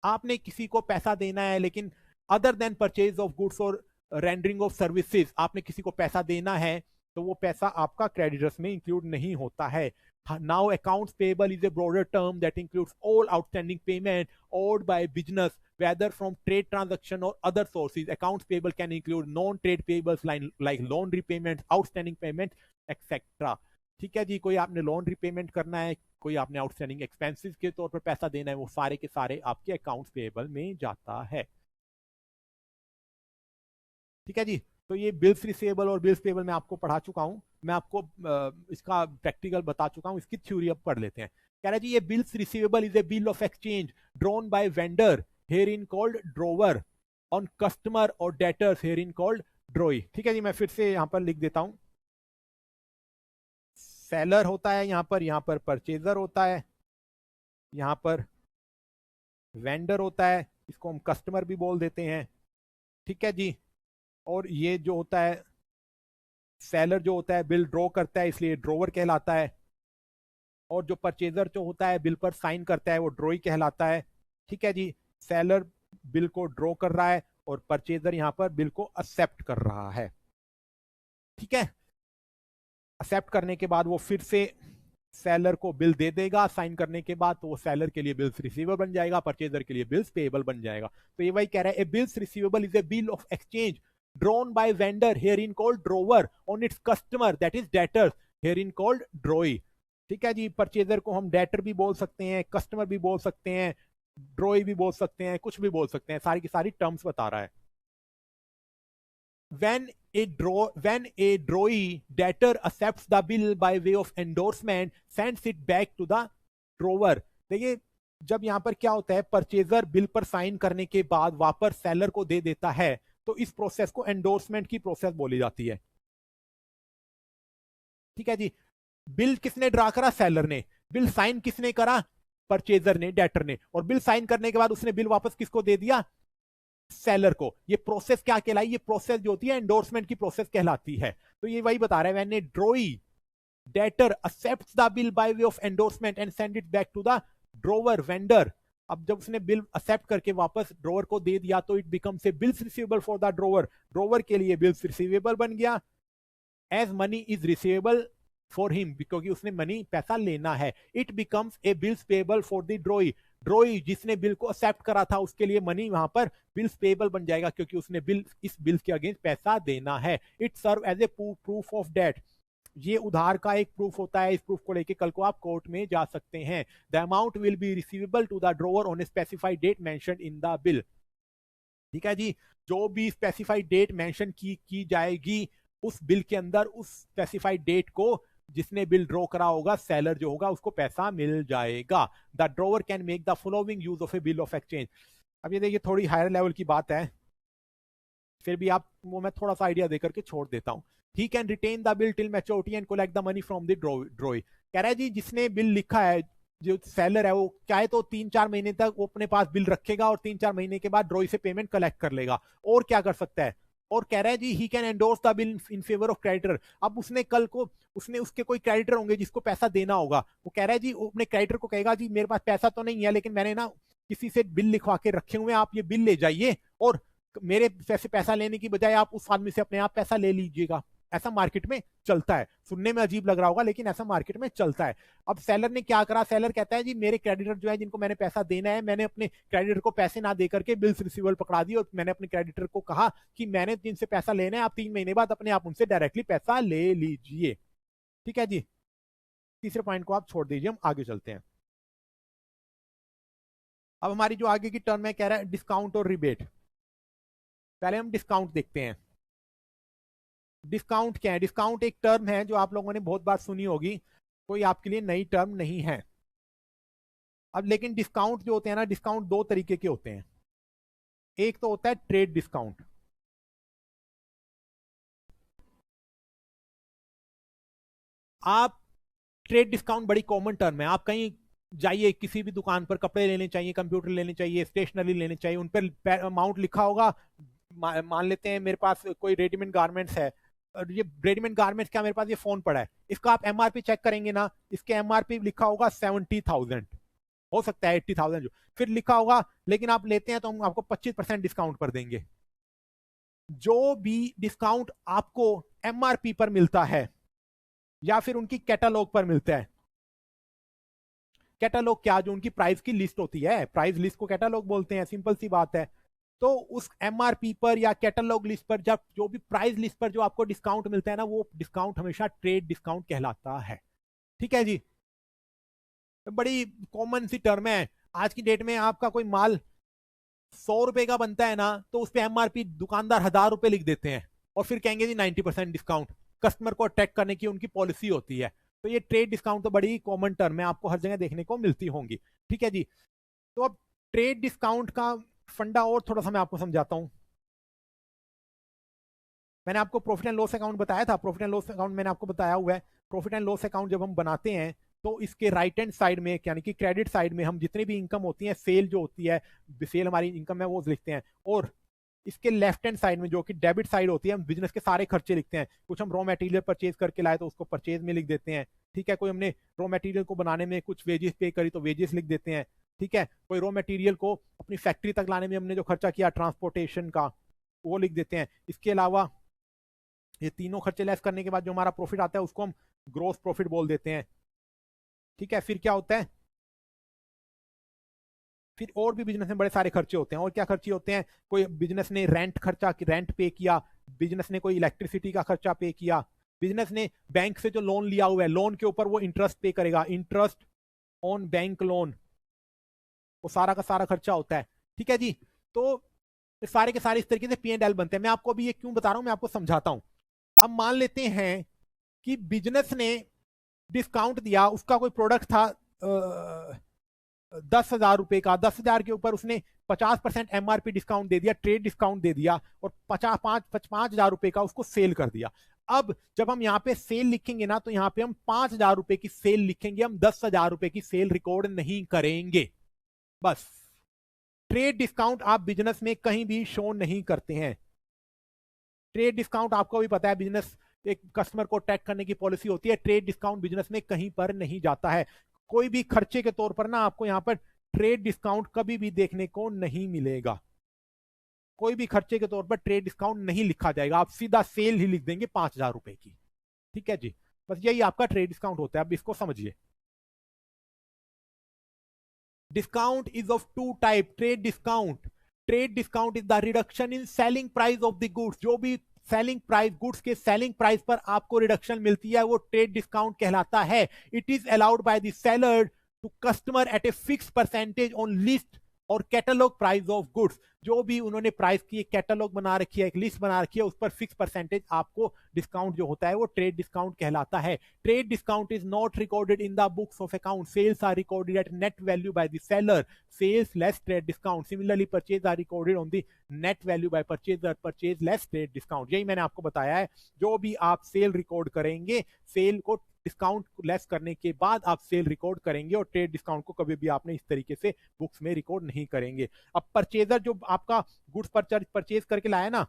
आपने किसी को पैसा देना है लेकिन other than purchase of goods और रेंडरिंग ऑफ सर्विसेज, आपने किसी को पैसा देना है तो वो पैसा आपका क्रेडिटर्स में इंक्लूड नहीं होता है। Now accounts payable is a broader term that includes all outstanding payment owed by business whether from trade transaction or other sources. Accounts payable can include non-trade payables like loan repayments, outstanding payments, etc. ठीक है जी, कोई आपने loan repayment करना है, कोई आपने outstanding expenses के तौर पर पैसा देना है, वो सारे के सारे आपके अकाउंट्स पेएबल में जाता है। ठीक है जी, तो ये बिल्स रिसीवेबल और बिल्स पेएबल मैं आपको पढ़ा चुका हूं, मैं आपको इसका प्रैक्टिकल बता चुका हूं, इसकी थ्योरी अब पढ़ लेते हैं। कह रहा है जी ये bills receivable is a bill of exchange drawn by vendor herein called drawer on customer और डेटर्स हेयरइन कॉल्ड ड्रोई। ठीक है जी, मैं फिर से यहां पर लिख देता हूं। सेलर होता है यहां पर परचेजर होता है, यहां पर वेंडर होता है, इसको हम कस्टमर भी बोल देते हैं। ठीक है जी, और ये जो होता है सेलर जो होता है बिल ड्रॉ करता है, इसलिए ड्रोवर कहलाता है, और जो परचेजर जो होता है बिल पर साइन करता है वो ड्रॉई कहलाता है। ठीक है जी, सेलर बिल को ड्रॉ कर रहा है और परचेजर यहां पर बिल को एक्सेप्ट कर रहा है। ठीक है, एक्सेप्ट करने के बाद वो फिर से सेलर को बिल दे देगा साइन करने के बाद, तो वो सेलर के लिए बिल्स रिसीवेबल बन जाएगा, परचेजर के लिए बिल्स पेएबल बन जाएगा। तो ये वही कह रहा है, a bills receivable is a bill of exchange drawn by vendor herein called drawer on its customer that is debtors herein called drawee. ठीक है जी, परचेजर को हम डेटर भी बोल सकते हैं, कस्टमर भी बोल सकते हैं, ड्रॉई भी बोल सकते हैं, कुछ भी बोल सकते हैं, सारी की सारी टर्म्स बता रहा है। when a drawee debtor accepts the bill by way of endorsement sends it back to the drawer। देखिए जब यहां पर क्या होता है, परचेजर बिल पर साइन करने के बाद वापस सेलर को दे देता है, तो इस प्रोसेस को एंडोर्समेंट की प्रोसेस बोली जाती है। ठीक है जी, बिल किसने ड्रा करा, सेलर ने, बिल साइन किसने करा, परचेजर ने, डेटर ने, और बिल साइन करने के बाद उसने बिल वापस किसको दे दिया, सेलर को। ये प्रोसेस क्या कहलाई, ये प्रोसेस जो होती है एंडोर्समेंट की प्रोसेस कहलाती है। तो ये वही बता रहा है, when a drawee debtor accepts the bill by way of endorsement and send it back to the drawer vendor. अब जब उसने बिल एक्सेप्ट करके वापस ड्रोवर को दे दिया तो it becomes a bills receivable for the drawer, drawer के लिए बिल्स रिसीवेबल बन गया, as money is receivable for him, क्योंकि उसने मनी पैसा लेना है। It becomes a bills payable for the drawee, drawee जिसने बिल को एक्सेप्ट करा था उसके लिए मनी वहां पर बिल्स पेएबल बन जाएगा, क्योंकि उसने बिल इस बिल के अगेंस्ट पैसा देना है। It serve as a proof of debt, ये उधार का एक प्रूफ होता है, इस प्रूफ को लेके कल को आप कोर्ट में जा सकते हैं। The amount will be receivable to the drawer on a specified date mentioned in the bill. ठीक है जी, जो भी स्पेसिफाइड डेट मेंशन की जाएगी उस बिल के अंदर, उस स्पेसिफाइड डेट को जिसने बिल ड्रॉ करा होगा, सेलर जो होगा, उसको पैसा मिल जाएगा। The drawer can make the following use of A bill of exchange. अब ये देखिए थोड़ी हायर लेवल की बात है, फिर भी आप वो मैं थोड़ा सा आइडिया देकर के छोड़ देता हूं। He can retain the bill till maturity and collect the money from the drawee. कह रहा है जी जिसने बिल लिखा है, जो सेलर है, वो चाहे तो 3-4 महीने तक वो अपने पास बिल रखेगा और 3-4 महीने के बाद ड्रॉई से पेमेंट कलेक्ट कर लेगा। और क्या कर सकता है, और कह रहा है जी he can endorse the bill in favour of creditor. अब उसने कल को उसके कोई क्रेडिटर होंगे जिसको पैसा देना होगा, वो कह रहा है जी वो अपने क्रेडिटर को कहेगा जी मेरे पास पैसा तो नहीं है लेकिन मैंने ना किसी से बिल लिखवा के रखे हुए हैं, आप ये बिल ले जाइए और मेरे से पैसा लेने की बजाय आप उस आदमी से अपने आप पैसा ले लीजिएगा। ऐसा मार्केट में चलता है। सुनने में अजीब लग रहा होगा लेकिन ऐसा मार्केट में चलता है। अब सेलर ने क्या करा, सेलर कहता है जी मेरे क्रेडिटर जो है जिनको मैंने पैसा देना है, मैंने अपने क्रेडिटर को पैसे ना दे करके बिल्स रिसीवेबल पकड़ा दिए और मैंने अपने क्रेडिटर को कहा कि मैंने जिनसे पैसा लेना है आप 3 महीने बाद अपने आप उनसे डायरेक्टली पैसा ले लीजिए। ठीक है जी, तीसरे पॉइंट को आप छोड़ दीजिए, हम आगे चलते हैं। अब हमारी जो आगे की टर्म है कह रहा है डिस्काउंट और रिबेट। पहले हम डिस्काउंट देखते हैं। डिस्काउंट क्या है? डिस्काउंट एक टर्म है जो आप लोगों ने बहुत बार सुनी होगी, कोई आपके लिए नई टर्म नहीं है। अब लेकिन डिस्काउंट जो होते हैं ना, डिस्काउंट दो तरीके के होते हैं। एक तो होता है ट्रेड डिस्काउंट। आप ट्रेड डिस्काउंट बड़ी कॉमन टर्म है। आप कहीं जाइए, किसी भी दुकान पर कपड़े लेने चाहिए, कंप्यूटर लेने चाहिए, स्टेशनरी लेने चाहिए, उन पर अमाउंट लिखा होगा। मान लेते हैं मेरे पास कोई रेडीमेड गारमेंट्स है, और ये रेडीमेड गारमेंट्स क्या, मेरे पास ये फोन पड़ा है, इसका आप एमआरपी चेक करेंगे ना, इसके एमआरपी लिखा होगा 70,000, हो सकता है 80,000 जो फिर लिखा होगा, लेकिन आप लेते हैं तो हम आपको 25% डिस्काउंट पर देंगे। जो भी डिस्काउंट आपको एमआरपी पर मिलता है या फिर उनकी कैटलॉग पर मिलता है, कैटलॉग क्या, जो उनकी प्राइस की लिस्ट होती है, प्राइस लिस्ट को कैटलॉग बोलते हैं, सिंपल सी बात है। तो उस एमआरपी पर या कैटलॉग लिस्ट पर, जब जो भी प्राइस लिस्ट पर जो आपको डिस्काउंट मिलता है ना, वो डिस्काउंट हमेशा ट्रेड डिस्काउंट कहलाता है। ठीक है जी, बड़ी कॉमन सी टर्म है। आज की डेट में आपका कोई माल 100 रुपए का बनता है ना, तो उस पर एमआरपी दुकानदार 1000 रुपए लिख देते हैं और फिर कहेंगे जी 90% डिस्काउंट, कस्टमर को अट्रैक्ट करने की उनकी पॉलिसी होती है। तो ये ट्रेड डिस्काउंट तो बड़ी कॉमन टर्म है, आपको हर जगह देखने को मिलती होंगी। ठीक है जी, तो अब ट्रेड डिस्काउंट का फंडा और थोड़ा सा मैं आपको समझाता हूं। मैंने आपको प्रॉफिट एंड लॉस अकाउंट बताया था, प्रॉफिट एंड लॉस अकाउंट मैंने आपको बताया हुआ है। प्रॉफिट एंड लॉस अकाउंट जब हम बनाते हैं तो इसके राइट हैंड साइड में, यानी कि क्रेडिट साइड में, हम जितनी भी इनकम होती है, सेल जो होती है, सेल हमारी इनकम है वो लिखते हैं, और इसके लेफ्ट हैंड साइड में जो कि डेबिट साइड होती है, हम बिजनेस के सारे खर्चे लिखते हैं। कुछ हम रॉ मटेरियल परचेज करके लाए तो उसको परचेज में लिख देते हैं। ठीक है, कोई हमने रॉ मटेरियल को बनाने में कुछ वेजेस पे करी तो वेजेस लिख देते हैं। ठीक है, कोई रॉ मटेरियल को अपनी फैक्ट्री तक लाने में हमने जो खर्चा किया ट्रांसपोर्टेशन का, वो लिख देते हैं। इसके अलावा ये तीनों खर्चे लेस करने के बाद जो हमारा प्रॉफिट आता है उसको हम ग्रोस प्रॉफिट बोल देते हैं। ठीक है, फिर क्या होता है, फिर और भी बिजनेस में बड़े सारे खर्चे होते हैं। और क्या खर्चे होते हैं, कोई बिजनेस ने रेंट पे किया, बिजनेस ने कोई इलेक्ट्रिसिटी का खर्चा पे किया, बिजनेस ने बैंक से जो लोन लिया हुआ है, लोन के ऊपर वो इंटरेस्ट पे करेगा, इंटरेस्ट ऑन बैंक लोन, वो सारा का सारा खर्चा होता है। ठीक है जी, तो सारे के सारे इस तरीके से P&L बनते हैं। मैं आपको अभी ये क्यों बता रहा हूं, मैं आपको समझाता हूं। अब मान लेते हैं कि बिजनेस ने डिस्काउंट दिया, उसका कोई प्रोडक्ट था 10,000 रुपए का, 10,000 के ऊपर उसने 50% एमआरपी डिस्काउंट दे दिया, ट्रेड डिस्काउंट दे दिया, और 5,000 रुपए का उसको सेल कर दिया। अब जब हम यहाँ पे सेल लिखेंगे ना, तो यहाँ पे हम 5,000 रुपए की सेल लिखेंगे, हम 10,000 रुपए की सेल रिकॉर्ड नहीं करेंगे। बस, ट्रेड डिस्काउंट आप बिजनेस में कहीं भी शो नहीं करते हैं। ट्रेड डिस्काउंट आपको भी पता है, बिजनेस एक कस्टमर को अट्रैक्ट करने की पॉलिसी होती है। ट्रेड डिस्काउंट बिजनेस में कहीं पर नहीं जाता है। कोई भी खर्चे के तौर पर ना आपको यहाँ पर ट्रेड डिस्काउंट कभी भी देखने को नहीं मिलेगा। कोई भी खर्चे के तौर पर ट्रेड डिस्काउंट नहीं लिखा जाएगा, आप सीधा सेल ही लिख देंगे 5,000 रुपए की। ठीक है जी, बस यही आपका ट्रेड डिस्काउंट होता है। अब इसको समझिए। Discount is of two type. Trade discount is the reduction in selling price of the goods. जो भी सेलिंग प्राइस, गुड्स के सेलिंग प्राइस पर आपको रिडक्शन मिलती है, वो ट्रेड डिस्काउंट कहलाता है। It is allowed by the seller to customer at a fix percentage on list और कैटलॉग प्राइस ऑफ गुड्स। जो भी उन्होंने प्राइस की एक कैटलॉग बना रखी है, एक लिस्ट बना रखी है, उस पर फिक्स परसेंटेज आपको डिस्काउंट जो होता है वो ट्रेड डिस्काउंट कहलाता है। Trade discount is not recorded in the books of account. Sales are recorded at net value by the seller. Sales less trade discount. Similarly purchase are recorded on the net value by purchaser. Purchase less trade discount. यही मैंने आपको बताया है, जो भी आप sale record करेंगे, sale को डिस्काउंट लेस करने के बाद आप सेल रिकॉर्ड करेंगे, और ट्रेड डिस्काउंट को कभी भी आपने इस तरीके से बुक्स में रिकॉर्ड नहीं करेंगे। अब परचेजर जो आपका गुड्स परचेज करके लाया ना,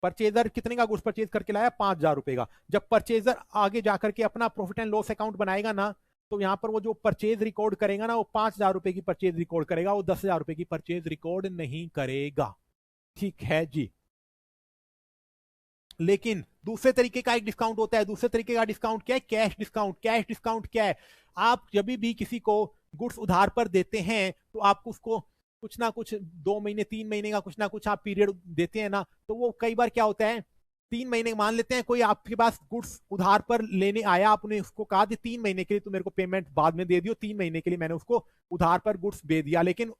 परचेजर कितने का गुड्स परचेज करके लाया, 5,000 रुपए का। जब परचेजर आगे जाकर के अपना प्रॉफिट एंड लॉस अकाउंट बनाएगा ना, तो यहाँ पर वो जो परचेज रिकॉर्ड करेगा ना, वो 5,000 रुपए की परचेज रिकॉर्ड करेगा, वो 10,000 रुपए की परचेज रिकॉर्ड नहीं करेगा। ठीक है जी। लेकिन दूसरे तरीके का एक डिस्काउंट होता है। दूसरे तरीके का डिस्काउंट क्या है? Cash discount. कैश डिस्काउंट क्या है? आप जब भी किसी को गुड्स उधार पर देते हैं तो आपको उसको कुछ ना कुछ 2 महीने 3 महीने का कुछ ना कुछ आप पीरियड देते हैं ना, तो वो कई बार क्या होता है, 3 महीने मान लेते हैं कोई आपके पास गुड्स उधार पर लेने आया, आपने उसको कहा कि 3 महीने के लिए तो मेरे को पेमेंट बाद में दे दियो, 3 महीने के लिए मैंने उसको उधार पर गुड्स दे दिया, लेकिन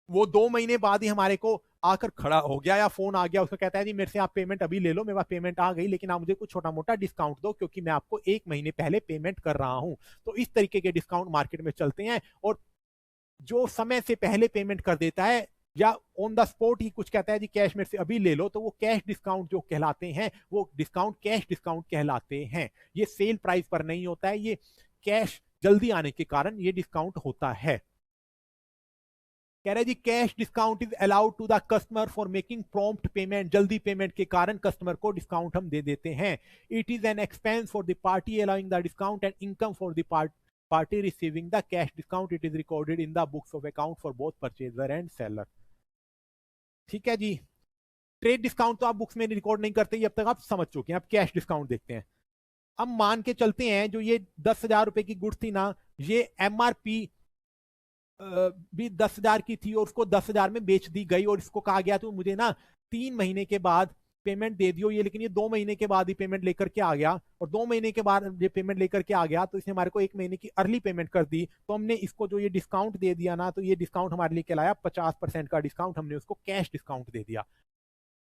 वो 2 महीने बाद ही हमारे को आकर खड़ा हो गया या फोन आ गया, उसको कहता है जी मेरे से आप पेमेंट अभी ले लो, मेरे पास पेमेंट आ गई, लेकिन आप मुझे कुछ छोटा मोटा डिस्काउंट दो क्योंकि मैं आपको 1 महीने पहले पेमेंट कर रहा हूं। तो इस तरीके के डिस्काउंट मार्केट में चलते हैं। और जो समय से पहले पेमेंट कर देता है या ऑन द स्पॉट ही कुछ कहता है जी कैश मेरे से अभी ले लो, तो वो कैश डिस्काउंट जो कहलाते हैं, वो डिस्काउंट कैश डिस्काउंट कहलाते हैं। ये सेल प्राइस पर नहीं होता है, ये कैश जल्दी आने के कारण ये डिस्काउंट होता है। कह रहे जी cash discount is allowed to the customer for making prompt payment. जल्दी पेमेंट के कारण कस्टमर को डिस्काउंट हम दे देते हैं। It is an expense for the party allowing the discount and income for the party receiving the cash discount. It is recorded in the books of account for both purchaser and seller. ठीक है जी। Trade discount तो आप books में record नहीं करते, अब तक आप समझ चुके हैं। आप कैश डिस्काउंट देखते हैं। अब मान के चलते हैं जो ये 10,000 रुपए की गुड्स थी ना, ये एमआरपी भी 10,000 की थी और उसको 10,000 में बेच दी गई, और इसको कहा गया तो मुझे ना 3 महीने के बाद पेमेंट दे दियो ये, लेकिन ये 2 महीने के बाद ही पेमेंट लेकर के आ गया, और 2 महीने के बाद ये पेमेंट लेकर के आ गया तो इसने हमारे को 1 महीने की अर्ली पेमेंट कर दी। तो हमने इसको जो ये डिस्काउंट दे दिया ना, तो ये डिस्काउंट हमारे लिए कहलाया 50% का डिस्काउंट, हमने उसको कैश डिस्काउंट दे दिया।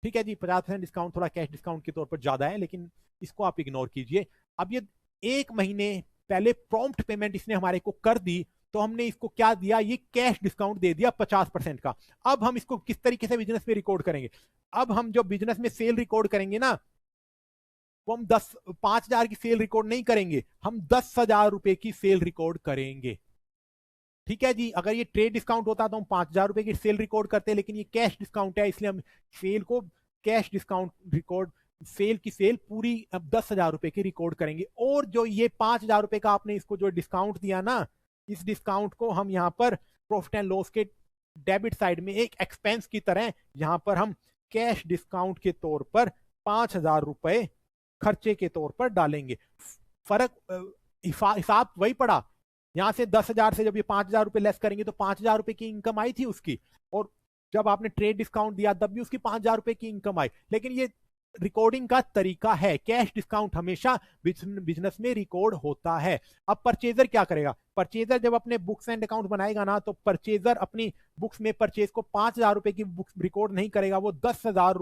ठीक है जी। 50% डिस्काउंट थोड़ा कैश डिस्काउंट के तौर पर ज्यादा है, लेकिन इसको आप इग्नोर कीजिए। अब ये 1 महीने पहले प्रॉम्प्ट पेमेंट इसने हमारे को कर दी, तो हमने इसको क्या दिया, ये कैश डिस्काउंट दे दिया 50% का। अब हम इसको किस तरीके से बिजनेस में रिकॉर्ड करेंगे? अब हम जो बिजनेस में सेल रिकॉर्ड करेंगे ना, वो हम 5,000 की सेल रिकॉर्ड नहीं करेंगे, हम 10,000 रुपए की सेल रिकॉर्ड करेंगे। ठीक है जी। अगर ये ट्रेड डिस्काउंट होता तो हम 5,000 रुपए की सेल रिकॉर्ड करते, लेकिन ये कैश डिस्काउंट है, इसलिए हम सेल को कैश डिस्काउंट रिकॉर्ड, सेल की सेल पूरी अब 10,000 रुपए की रिकॉर्ड करेंगे। और जो ये 5,000 रुपए का आपने इसको जो डिस्काउंट दिया ना, इस डिस्काउंट को हम यहाँ पर प्रॉफिट एंड लॉस के डेबिट साइड में एक एक्सपेंस की तरह यहाँ पर हम कैश डिस्काउंट के तौर पर 5,000 रुपए खर्चे के तौर पर डालेंगे। फर्क हिसाब वही पड़ा। यहां से 10,000 से जब ये 5,000 रुपए लेस करेंगे तो 5,000 रुपए की इनकम आई थी उसकी, और जब आपने ट्रेड डिस्काउंट दिया तब भी उसकी 5,000 रुपए की इनकम आई। लेकिन ये रिकॉर्डिंग का तरीका है, कैश डिस्काउंट हमेशा बिजनेस में रिकॉर्ड होता है। अब परचेजर क्या करेगा? परचेजर जब अपने बुक्स एंड अकाउंट बनाएगा ना, तो परचेजर अपनी बुक्स में परचेज को 5,000 रुपए की बुक्स रिकॉर्ड नहीं करेगा, वो 10,000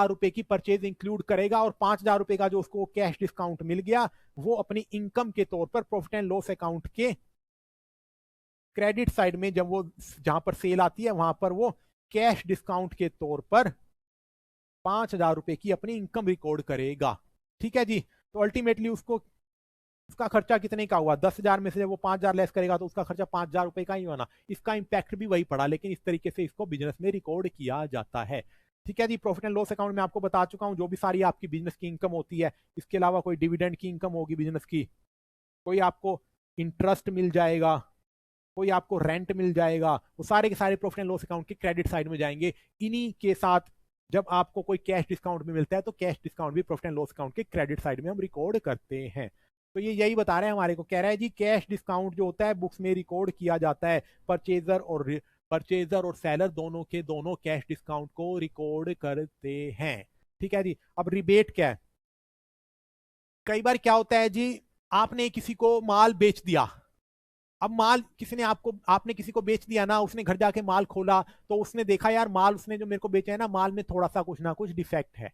रुपए की परचेज इंक्लूड करेगा, और 5,000 रुपए का जो उसको कैश डिस्काउंट मिल गया वो अपनी इनकम के तौर पर प्रॉफिट एंड लॉस अकाउंट के क्रेडिट साइड में, जब वो जहां पर सेल आती है वहां पर वो कैश डिस्काउंट के तौर पर 5,000 रुपए की अपनी इनकम रिकॉर्ड करेगा। ठीक है जी। तो अल्टीमेटली उसका खर्चा कितने का हुआ? 10,000 में से जब वो 5,000 लेस करेगा तो उसका खर्चा 5,000 रुपए का ही होना। इसका इंपैक्ट भी वही पड़ा, लेकिन इस तरीके से इसको बिजनेस में रिकॉर्ड किया जाता है। ठीक है जी। प्रॉफिट एंड लॉस अकाउंट में आपको बता चुका हूं जो भी सारी आपकी बिजनेस की इनकम होती है। इसके अलावा कोई डिविडेंड की इनकम होगी बिजनेस की, कोई आपको इंटरेस्ट मिल जाएगा, कोई आपको रेंट मिल जाएगा, वो सारे के सारे प्रॉफिट एंड लॉस अकाउंट के क्रेडिट साइड में जाएंगे। इन्हीं के साथ जब आपको कोई कैश डिस्काउंट भी मिलता है तो कैश डिस्काउंट भी प्रॉफिट एंड लॉस अकाउंट के क्रेडिट साइड में हम रिकॉर्ड करते हैं। तो ये यही बता रहे हैं हमारे को, कह रहा है जी कैश डिस्काउंट जो होता है बुक्स में रिकॉर्ड किया जाता है। परचेजर और सेलर दोनों के दोनों कैश डिस्काउंट को रिकॉर्ड करते हैं। ठीक है जी। अब रिबेट क्या है? कई बार क्या होता है जी, आपने किसी को माल बेच दिया। अब माल आपने किसी को बेच दिया ना, उसने घर जाके माल खोला तो उसने देखा यार माल उसने जो मेरे को बेचा है ना, माल में थोड़ा सा कुछ ना कुछ डिफेक्ट है।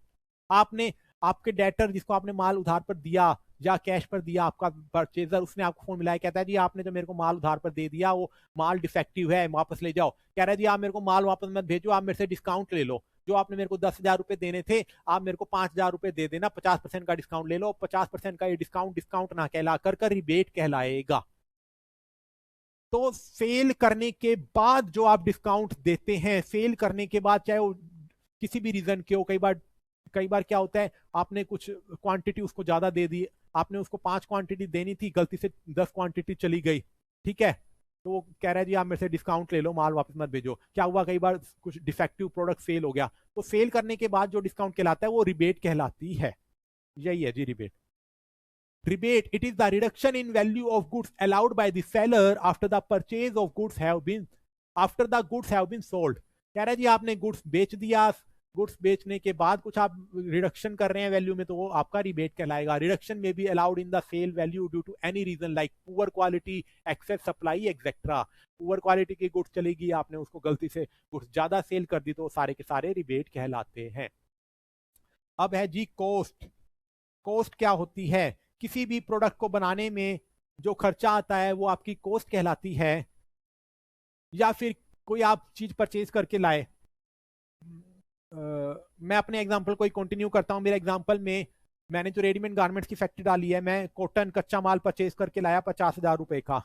आपके डेटर जिसको आपने माल उधार पर दिया या कैश पर दिया, आपका परचेजर, उसने आपको फोन मिलाया, कहता है जी आपने जो मेरे को माल उधार पर दे दिया वो माल डिफेक्टिव है, वापस ले जाओ। कह रहा है जी आप मेरे को माल वापस मत भेजो, आप मेरे से डिस्काउंट ले लो। जो आपने मेरे को 10,000 रुपए देने थे, आप मेरे को 5,000 रुपए दे देना, 50% का डिस्काउंट ले लो। 50% का ये डिस्काउंट ना कहला कर रिबेट कहलाएगा। तो सेल करने के बाद जो आप डिस्काउंट देते हैं, सेल करने के बाद चाहे वो किसी भी रीजन के हो, कई बार क्या होता है आपने कुछ क्वांटिटी उसको ज्यादा दे दी, आपने उसको 5 क्वांटिटी देनी थी, गलती से 10 क्वांटिटी चली गई, ठीक है, तो वो कह रहा है जी आप मेरे से डिस्काउंट ले लो, माल वापस मत भेजो। क्या हुआ, कई बार कुछ डिफेक्टिव प्रोडक्ट सेल हो गया, तो सेल करने के बाद जो डिस्काउंट कहलाता है वो रिबेट कहलाती है। यही है जी rebate. Rebate, it is the reduction in value of goods allowed by the seller after the purchase of goods have been sold। कह रहा है जी आपने गुड्स बेच दिया, गुड्स बेचने के बाद कुछ आप रिडक्शन कर रहे हैं वैल्यू में, तो वो आपका रिबेट कहलाएगा। रिडक्शन में be allowed in the sale value due to any reason like poor quality, excess supply etcetera. Poor quality की गुड्स चलेगी, आपने उसको गलती से गुड्स ज्यादा सेल कर दी, तो सारे के सारे रिबेट कहलाते हैं। अब है जी कॉस्ट। कॉस्ट क्या होती है? किसी भी प्रोडक्ट को बनाने में जो खर्चा आता है वो आपकी कॉस्ट कहलाती है। या फिर कोई आप चीज परचेज करके लाए, मैं अपने एग्जांपल को कंटिन्यू करता हूं। मेरे एग्जांपल में मैंने जो रेडीमेड गारमेंट्स की फैक्ट्री डाली है, मैं कॉटन कच्चा माल परचेज करके लाया 50,000 रुपए का,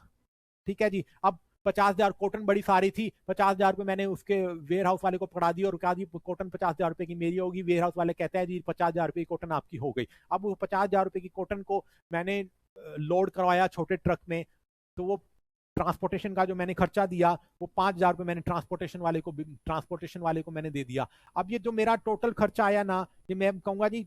ठीक है जी। अब 50,000 कॉटन बड़ी सारी थी, 50,000 रुपए मैंने उसके वेयर हाउस वाले को पकड़ा दी और कहा जी कॉटन 50,000 रुपए की मेरी होगी। वेयर हाउस वाले कहते हैं जी 50,000 रुपए की कॉटन आपकी हो गई। अब वो 50,000 रुपए की कॉटन को मैंने लोड करवाया छोटे ट्रक में, तो वो ट्रांसपोर्टेशन का जो मैंने खर्चा दिया वो 5,000 रुपए मैंने ट्रांसपोर्टेशन वाले को मैंने दे दिया। अब ये जो मेरा टोटल खर्चा आया ना, ये मैं कहूंगा जी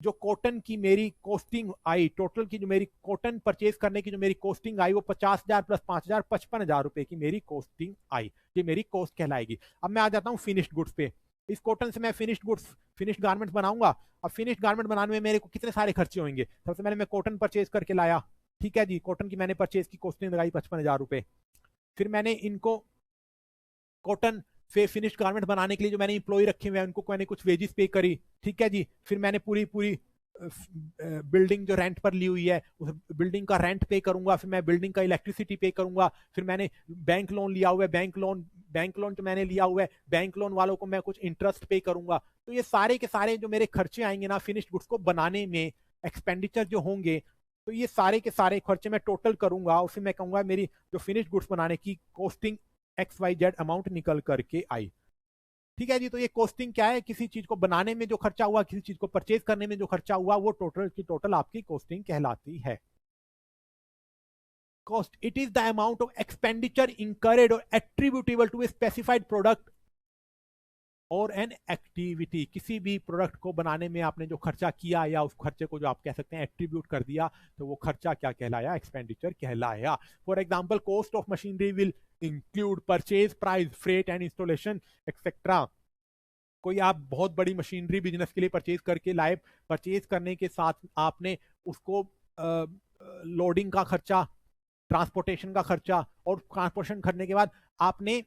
जो कॉटन की मेरी कॉस्टिंग आई, टोटल की जो मेरी कॉटन परचेज करने की जो मेरी कॉस्टिंग आई, वो 50,000 प्लस 5,000 55,000 रुपए की मेरी कॉस्टिंग आई। ये मेरी कॉस्ट कहलाएगी। अब मैं आ जाता हूँ फिनिश्ड गुड्स पे। इस कॉटन से मैं फिनिश्ड गारमेंट्स बनाऊंगा। अब फिनिश्ड गारमेंट बनाने में मेरे को कितने सारे खर्चे होंगे? सबसे पहले मैं कॉटन परचेज करके लाया, ठीक है जी। कॉटन की मैंने परचेज की कॉस्टिंग लगाई 55,000 रुपए। फिर मैंने इनको कॉटन से फिनिश्ड गारमेंट बनाने के लिए जो मैंने इंप्लॉय रखे हुए हैं उनको मैंने कुछ वेजेस पे करी, ठीक है जी। फिर मैंने पूरी बिल्डिंग जो रेंट पर ली हुई है उस बिल्डिंग का रेंट पे करूंगा। फिर मैं बिल्डिंग का इलेक्ट्रिसिटी पे करूंगा। फिर मैंने बैंक लोन लिया हुआ है, बैंक लोन जो मैंने लिया हुआ है, बैंक लोन वालों को मैं कुछ इंटरेस्ट पे करूंगा। तो ये सारे के सारे जो मेरे खर्चे आएंगे ना फिनिश्ड गुड्स को बनाने में, एक्सपेंडिचर जो होंगे, तो ये सारे के सारे खर्चे मैं टोटल करूंगा और फिर मैं कहूंगा मेरी जो फिनिश्ड गुड्स बनाने की कॉस्टिंग XYZ अमाउंट निकल करके आई, ठीक है जी। तो ये कॉस्टिंग क्या है? किसी चीज को बनाने में जो खर्चा हुआ, किसी चीज को परचेज करने में जो खर्चा हुआ, वो टोटल की टोटल आपकी कॉस्टिंग कहलाती है। Cost, it is the amount of expenditure incurred और attributable to a specified product और एन एक्टिविटी। किसी भी प्रोडक्ट को बनाने में आपने जो खर्चा किया या उस खर्चे को जो आप कह सकते हैं एट्रीब्यूट कर दिया, तो वो खर्चा क्या कहलाया? एक्सपेंडिचर कहलाया। For example, cost of machinery will include purchase price, freight and installation etcetera. कोई आप बहुत बड़ी मशीनरी बिजनेस के लिए परचेज करके लाए, परचेज करने के साथ आपने उसको लोडिंग का खर्चा, ट्रांसपोर्टेशन का खर्चा, और ट्रांसपोर्टेशन करने के बाद आपने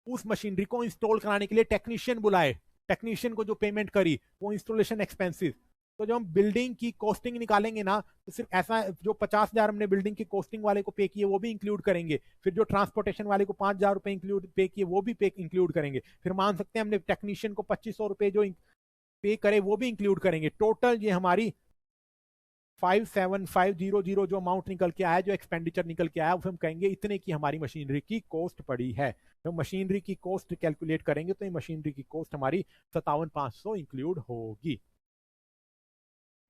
उस मशीनरी को इंस्टॉल कराने के लिए टेक्नीशियन बुलाए, टेक्नीशियन को जो पेमेंट करी वो इंस्टॉलेशन एक्सपेंसिस। तो जब हम बिल्डिंग की कॉस्टिंग निकालेंगे ना, तो सिर्फ ऐसा जो 50,000 हमने बिल्डिंग की कॉस्टिंग वाले को पे किए वो भी इंक्लूड करेंगे, फिर जो ट्रांसपोर्टेशन वाले को 5,000 रुपए इंक्लूड पे किए वो भी पे इंक्लूड करेंगे, फिर मान सकते हैं हमने टेक्नीशियन को 2,500 रुपए जो पे करे वो भी इंक्लूड करेंगे। टोटल ये हमारी 57,500 जो अमाउंट निकल के आया, जो एक्सपेंडिचर निकल के आया, वो हम कहेंगे इतने की हमारी मशीनरी की कॉस्ट पड़ी है। जब मशीनरी की कॉस्ट कैलकुलेट करेंगे तो ये मशीनरी की कॉस्ट हमारी 57,500 इंक्लूड होगी।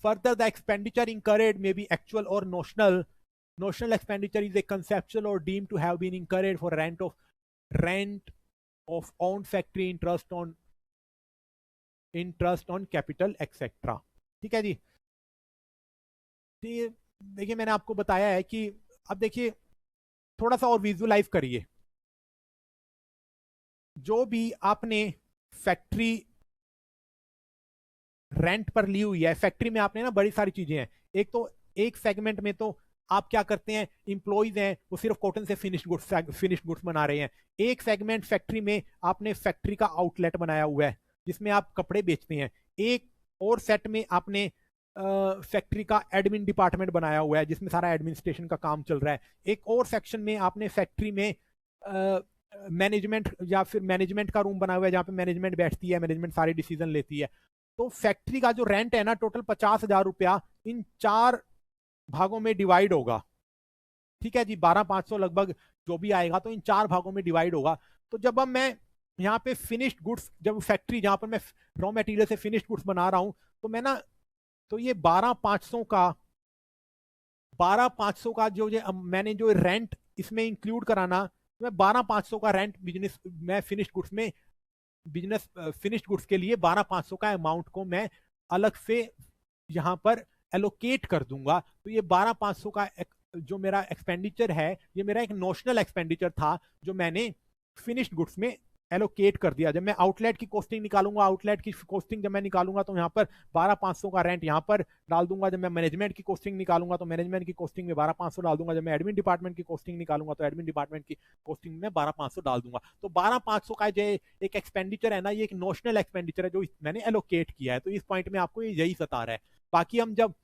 Further, the expenditure incurred may be actual or notional. Notional expenditure is a conceptual or deemed to have been incurred for rent of owned factory, interest on capital, etc. ठीक है जी। देखिए मैंने आपको बताया है कि अब देखिए थोड़ा सा और विजुअलाइज करिए। जो भी आपने फैक्ट्री रेंट पर ली हुई है, फैक्ट्री में आपने ना बड़ी सारी चीजें हैं। एक तो एक सेगमेंट में तो आप क्या करते हैं, इंप्लॉइज हैं वो सिर्फ कॉटन से फिनिश्ड गुड्स बना रहे हैं। एक सेगमेंट फैक्ट्री में आपने फैक्ट्री का आउटलेट बनाया हुआ है जिसमें आप कपड़े बेचते हैं। एक और सेट में आपने फैक्ट्री का एडमिन डिपार्टमेंट बनाया हुआ है जिसमें सारा एडमिनिस्ट्रेशन का काम चल रहा है। एक और सेक्शन में आपने फैक्ट्री में मैनेजमेंट या फिर मैनेजमेंट का रूम बना हुआ है जहां पे मैनेजमेंट बैठती है, मैनेजमेंट सारे डिसीजन लेती है। तो फैक्ट्री का जो रेंट है ना टोटल 50,000 रुपया इन 4 भागों में डिवाइड होगा, ठीक है जी। 12,500 लगभग जो भी आएगा तो इन 4 भागों में डिवाइड होगा। तो जब अब मैं यहाँ पे फिनिश्ड गुड्स, जब फैक्ट्री जहां पर मैं रॉ मटेरियल से फिनिश्ड गुड्स बना रहा हूं, तो मैं ना तो ये 12,500 का 12,500 का मैंने जो रेंट इसमें इंक्लूड कराना, तो मैं 12,500 का रेंट बिजनेस मैं फिनिश्ड गुड्स के लिए 12,500 का अमाउंट को मैं अलग से यहां पर एलोकेट कर दूंगा। तो ये 12,500 का जो मेरा एक्सपेंडिचर है, ये मेरा एक नोशनल एक्सपेंडिचर था जो मैंने फिनिश्ड गुड्स में एलोकेट कर दिया। जब मैं आउटलेट की कॉस्टिंग निकालूंगा, आउटलेट की कॉस्टिंग जब मैं निकालूंगा तो यहाँ पर 12,500 का रेंट यहाँ पर डाल दूंगा। जब मैं मैनेजमेंट की कॉस्टिंग निकालूंगा तो मैनेजमेंट की कॉस्टिंग में 12,500 डाल दूंगा। जब मैं एडमिन डिपार्टमेंट की कॉस्टिंग निकालूंगा तो एडमिन डिपार्टमेंट की कॉस्टिंग में 12,500 डाल दूंगा। तो 12,500 का जो एक एक्सपेंडिचर है ना, ये एक नोशनल एक्सपेंडिचर है जो मैंने एलोकेट किया है। तो इस पॉइंट में आपको यही सता रहा है। बाकी हम जब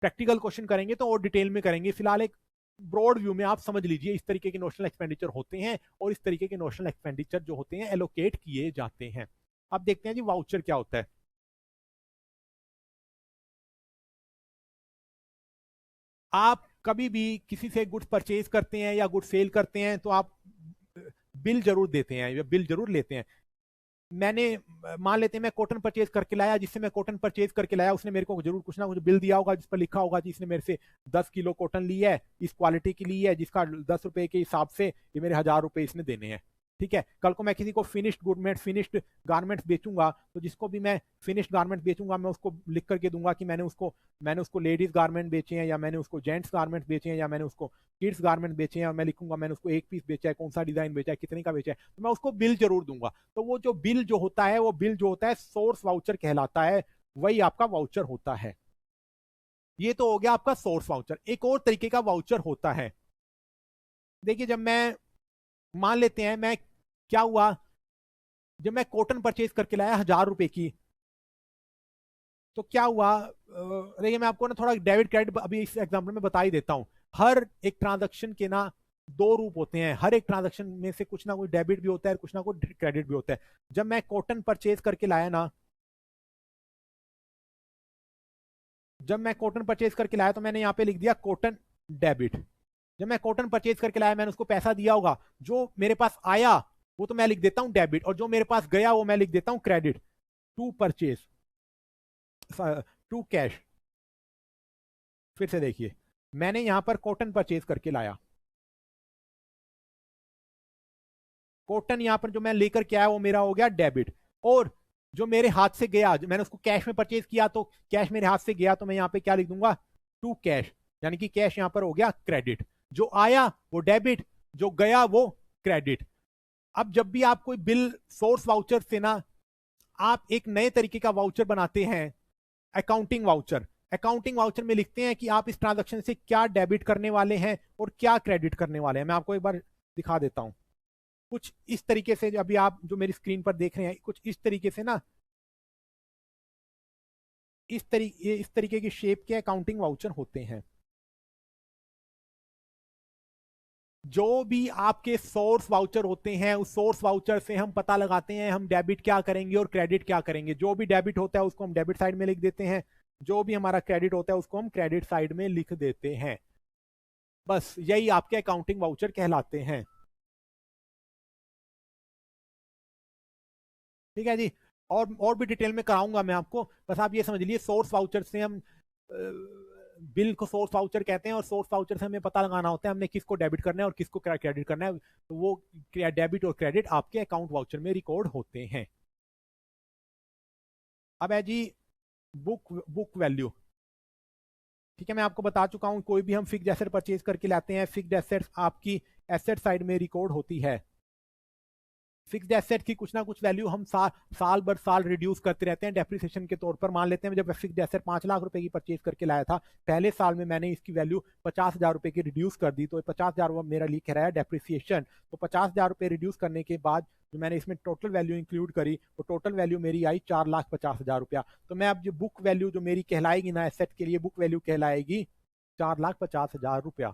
प्रैक्टिकल क्वेश्चन करेंगे तो और डिटेल में करेंगे। फिलहाल एक ब्रॉड व्यू में आप समझ लीजिए इस तरीके के नोशनल एक्सपेंडिचर होते हैं और इस तरीके के नोशनल एक्सपेंडिचर जो होते हैं एलोकेट किए जाते हैं। अब देखते हैं जी वाउचर क्या होता है। आप कभी भी किसी से गुड्स परचेज करते हैं या गुड्स सेल करते हैं तो आप बिल जरूर देते हैं या बिल जरूर लेते हैं। मैंने मान लेते हैं मैं कॉटन परचेज करके लाया, जिससे मैं कॉटन परचेज करके लाया उसने मेरे को जरूर कुछ ना कुछ बिल दिया होगा जिस पर लिखा होगा कि इसने मेरे से 10 किलो कॉटन ली है, इस क्वालिटी की ली है, जिसका 10 रुपए के हिसाब से ये मेरे 1,000 रुपए इसने देने हैं। ठीक है, कल को मैं किसी को फिनिश्ड गुडमेंट फिनिश्ड गारमेंट्स बेचूंगा तो जिसको भी मैं फिनिश्ड गारमेंट बेचूंगा मैं उसको लिख करके दूंगा कि मैंने उसको लेडीज गारमेंट बेचे हैं या मैंने उसको जेंट्स गारमेंट्स बेचे हैं या मैंने उसको किड्स गारमेंट बेचे हैं, और मैं लिखूंगा मैंने उसको एक पीस बेचा है, कौन सा डिजाइन बेचा है, कितने का बेचा है, तो मैं उसको बिल जरूर दूंगा। तो वो जो बिल जो होता है वो बिल जो होता है सोर्स वाउचर कहलाता है, वही आपका वाउचर होता है। ये तो हो गया आपका सोर्स वाउचर। एक और तरीके का वाउचर होता है। देखिए जब मैं मान लेते हैं मैं क्या हुआ, जब मैं कॉटन परचेज करके लाया 1,000 रुपए की, तो क्या हुआ, देखिए मैं आपको ना थोड़ा डेबिट क्रेडिट अभी इस एग्जांपल में बता ही देता हूं। हर एक ट्रांजैक्शन के ना दो रूप होते हैं, हर एक ट्रांजैक्शन में से कुछ ना कुछ डेबिट भी होता है, कुछ ना कुछ क्रेडिट भी होता है। जब मैं कॉटन परचेज करके लाया ना, जब मैं कॉटन परचेज करके लाया तो मैंने यहाँ पे लिख दिया कॉटन डेबिट। जब मैं कॉटन परचेज करके लाया मैंने उसको पैसा दिया होगा, जो मेरे पास आया वो तो मैं लिख देता हूं डेबिट, और जो मेरे पास गया वो मैं लिख देता हूं credit. To purchase to cash. फिर से देखिए, मैंने यहां पर कॉटन परचेज करके लाया, कॉटन यहां पर जो मैं लेकर के आया वो मेरा हो गया डेबिट, और जो मेरे हाथ से गया मैंने उसको कैश में परचेज किया तो कैश मेरे हाथ से गया तो मैं यहां पे क्या लिख दूंगा, टू कैश, यानी कि कैश यहां पर हो गया क्रेडिट। जो आया वो डेबिट, जो गया वो क्रेडिट। अब जब भी आप कोई बिल सोर्स वाउचर से ना आप एक नए तरीके का वाउचर बनाते हैं, अकाउंटिंग वाउचर, अकाउंटिंग वाउचर में लिखते हैं कि आप इस ट्रांजैक्शन से क्या डेबिट करने वाले हैं और क्या क्रेडिट करने वाले हैं। मैं आपको एक बार दिखा देता हूं। कुछ इस तरीके से अभी आप जो मेरी स्क्रीन पर देख रहे हैं, कुछ इस तरीके से ना इस तरीके की शेप के अकाउंटिंग वाउचर होते हैं। जो भी आपके सोर्स वाउचर होते हैं उस सोर्स वाउचर से हम पता लगाते हैं हम डेबिट क्या करेंगे और क्रेडिट क्या करेंगे। जो भी डेबिट होता है उसको हम डेबिट साइड में लिख देते हैं, जो भी हमारा क्रेडिट होता है उसको हम क्रेडिट साइड में लिख देते हैं। बस यही आपके अकाउंटिंग वाउचर कहलाते हैं। ठीक है जी, और भी डिटेल में कराऊंगा मैं आपको, बस आप ये समझ लीजिए सोर्स वाउचर से हम बिल को सोर्स वाउचर कहते हैं, और सोर्स वाउचर से हमें पता लगाना होता है हमने किसको डेबिट करना है और किसको क्रेडिट करना है। तो वो डेबिट और क्रेडिट आपके अकाउंट वाउचर में रिकॉर्ड होते हैं। अब है जी बुक वैल्यू। ठीक है, मैं आपको बता चुका हूं कोई भी हम फिक्स्ड एसेट परचेज करके लाते हैं, फिक्स्ड एसेट्स आपकी एसेट साइड में रिकॉर्ड होती है। फिक्स्ड एसेट की कुछ ना कुछ वैल्यू हम साल भर साल रिड्यूस करते रहते हैं डेप्रिसिएशन के तौर पर। मान लेते हैं जब फिक्स्ड एसेट 5 लाख रुपए की परचेज करके लाया था, पहले साल में मैंने इसकी वैल्यू 50,000 रुपए की रिड्यूस कर दी, तो 50,000 मेरा लिख रहा है डेप्रिसिएशन। तो 50,000 रुपए रिड्यूस करने के बाद जो मैंने इसमें टोटल वैल्यू इंक्लूड करी, वो टोटल वैल्यू मेरी आई 4,50,000 रुपया। तो मैं अब जो बुक वैल्यू जो मेरी कहलाएगी ना एसेट के लिए, बुक वैल्यू कहलाएगी 4,50,000 रुपया।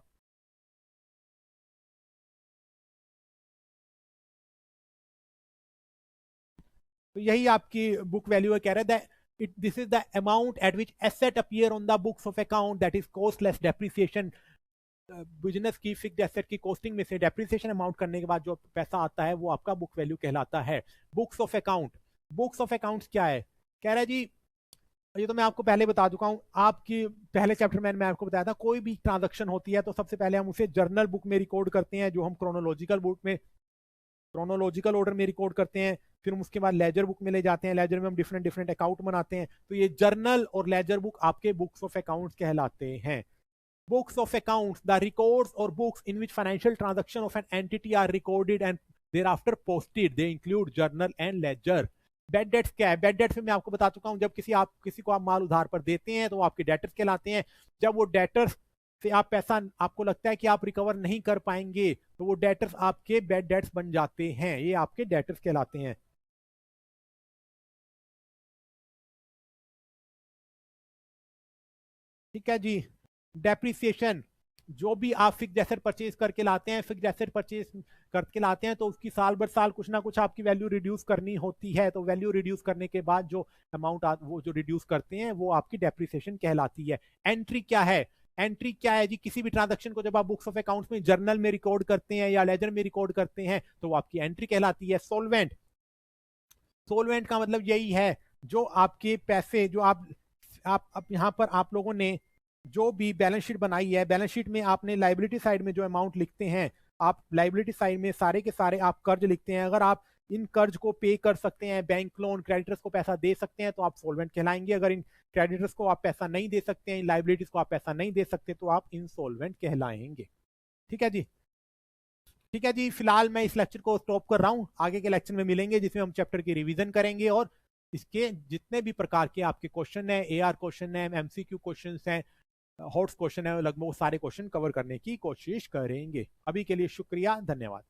तो यही आपकी बुक वैल्यू है। कह रहे हैं this is the amount at which asset appear on the books of account that is costless depreciation. Business की फिक्स्ड एसेट की कॉस्टिंग में से डेप्रिसिएशन अमाउंट करने के बाद जो पैसा आता है वो आपका बुक वैल्यू कहलाता है। Books of account, books of accounts क्या है, कह रहा है जी ये तो मैं आपको पहले बता चुका हूं, आपकी पहले चैप्टर में मैं आपको बताया था, कोई भी ट्रांजैक्शन होती है तो सबसे पहले हम उसे जर्नल बुक में रिकॉर्ड करते हैं, जो हम क्रोनोलॉजिकल बुक में क्रोनोलॉजिकल ऑर्डर में रिकॉर्ड करते हैं। फिर हम उसके बाद लेजर बुक में ले जाते हैं, लेजर में हम डिफरेंट डिफरेंट अकाउंट बनाते हैं। तो ये जर्नल और लेजर बुक आपके बुक्स ऑफ अकाउंट्स कहलाते हैं। Books of accounts, the records or books in which financial transaction of an entity are recorded and thereafter posted. They include journal and ledger. Bad debts क्या है? Bad debts में मैं आपको बता चुका हूं, जब किसी को आप माल उधार पर देते हैं तो वो आपके डेटर्स कहलाते हैं। जब वो डेटर्स से आप पैसा आपको लगता है कि आप रिकवर नहीं कर पाएंगे तो वो डेटर्स आपके बैड डेट्स बन जाते हैं, ये आपके डेटर्स कहलाते हैं। ठीक है जी। डेप्रिसिएशन, जो भी आप फिक्स एसेट परचेज करके लाते हैं, फिक्स एसेट परचेज करके लाते हैं तो उसकी साल भर साल कुछ ना कुछ आपकी वैल्यू रिड्यूस करनी होती है। तो वैल्यू रिड्यूस करने के बाद जो अमाउंट वो जो रिड्यूस करते हैं वो आपकी डेप्रिसिएशन कहलाती है। एंट्री क्या है? एंट्री क्या है जी? किसी भी ट्रांजेक्शन को जब आप बुक्स ऑफ अकाउंट्स में जर्नल में रिकॉर्ड करते हैं या लेजर में रिकॉर्ड करते हैं तो वो आपकी एंट्री कहलाती है। सोलवेंट, सोलवेंट का मतलब यही है जो आपके पैसे जो आप यहाँ पर आप लोगों ने जो भी बैलेंस शीट बनाई है, बैलेंस शीट में आपने लाइबिलिटी साइड में जो अमाउंट लिखते हैं, आप लाइबिलिटी साइड में सारे के सारे आप कर्ज लिखते हैं। अगर आप इन कर्ज को पे कर सकते हैं, बैंक लोन क्रेडिटर्स को पैसा दे सकते हैं तो आप सोलवेंट कहलाएंगे। अगर इन क्रेडिटर्स को आप पैसा नहीं दे सकते हैं, इन लाइबिलिटीज को आप पैसा नहीं दे सकते तो आप इंसॉल्वेंट कहलाएंगे। ठीक है जी। ठीक है जी, फिलहाल मैं इस लेक्चर को स्टॉप कर रहा हूँ। आगे के लेक्चर में मिलेंगे जिसमें हम चैप्टर की रिवीजन करेंगे और इसके जितने भी प्रकार के आपके क्वेश्चन है, एआर क्वेश्चन है, एमसीक्यू क्वेश्चन हैं, हॉट्स क्वेश्चन है, लगभग वो सारे क्वेश्चन कवर करने की कोशिश करेंगे। अभी के लिए शुक्रिया, धन्यवाद।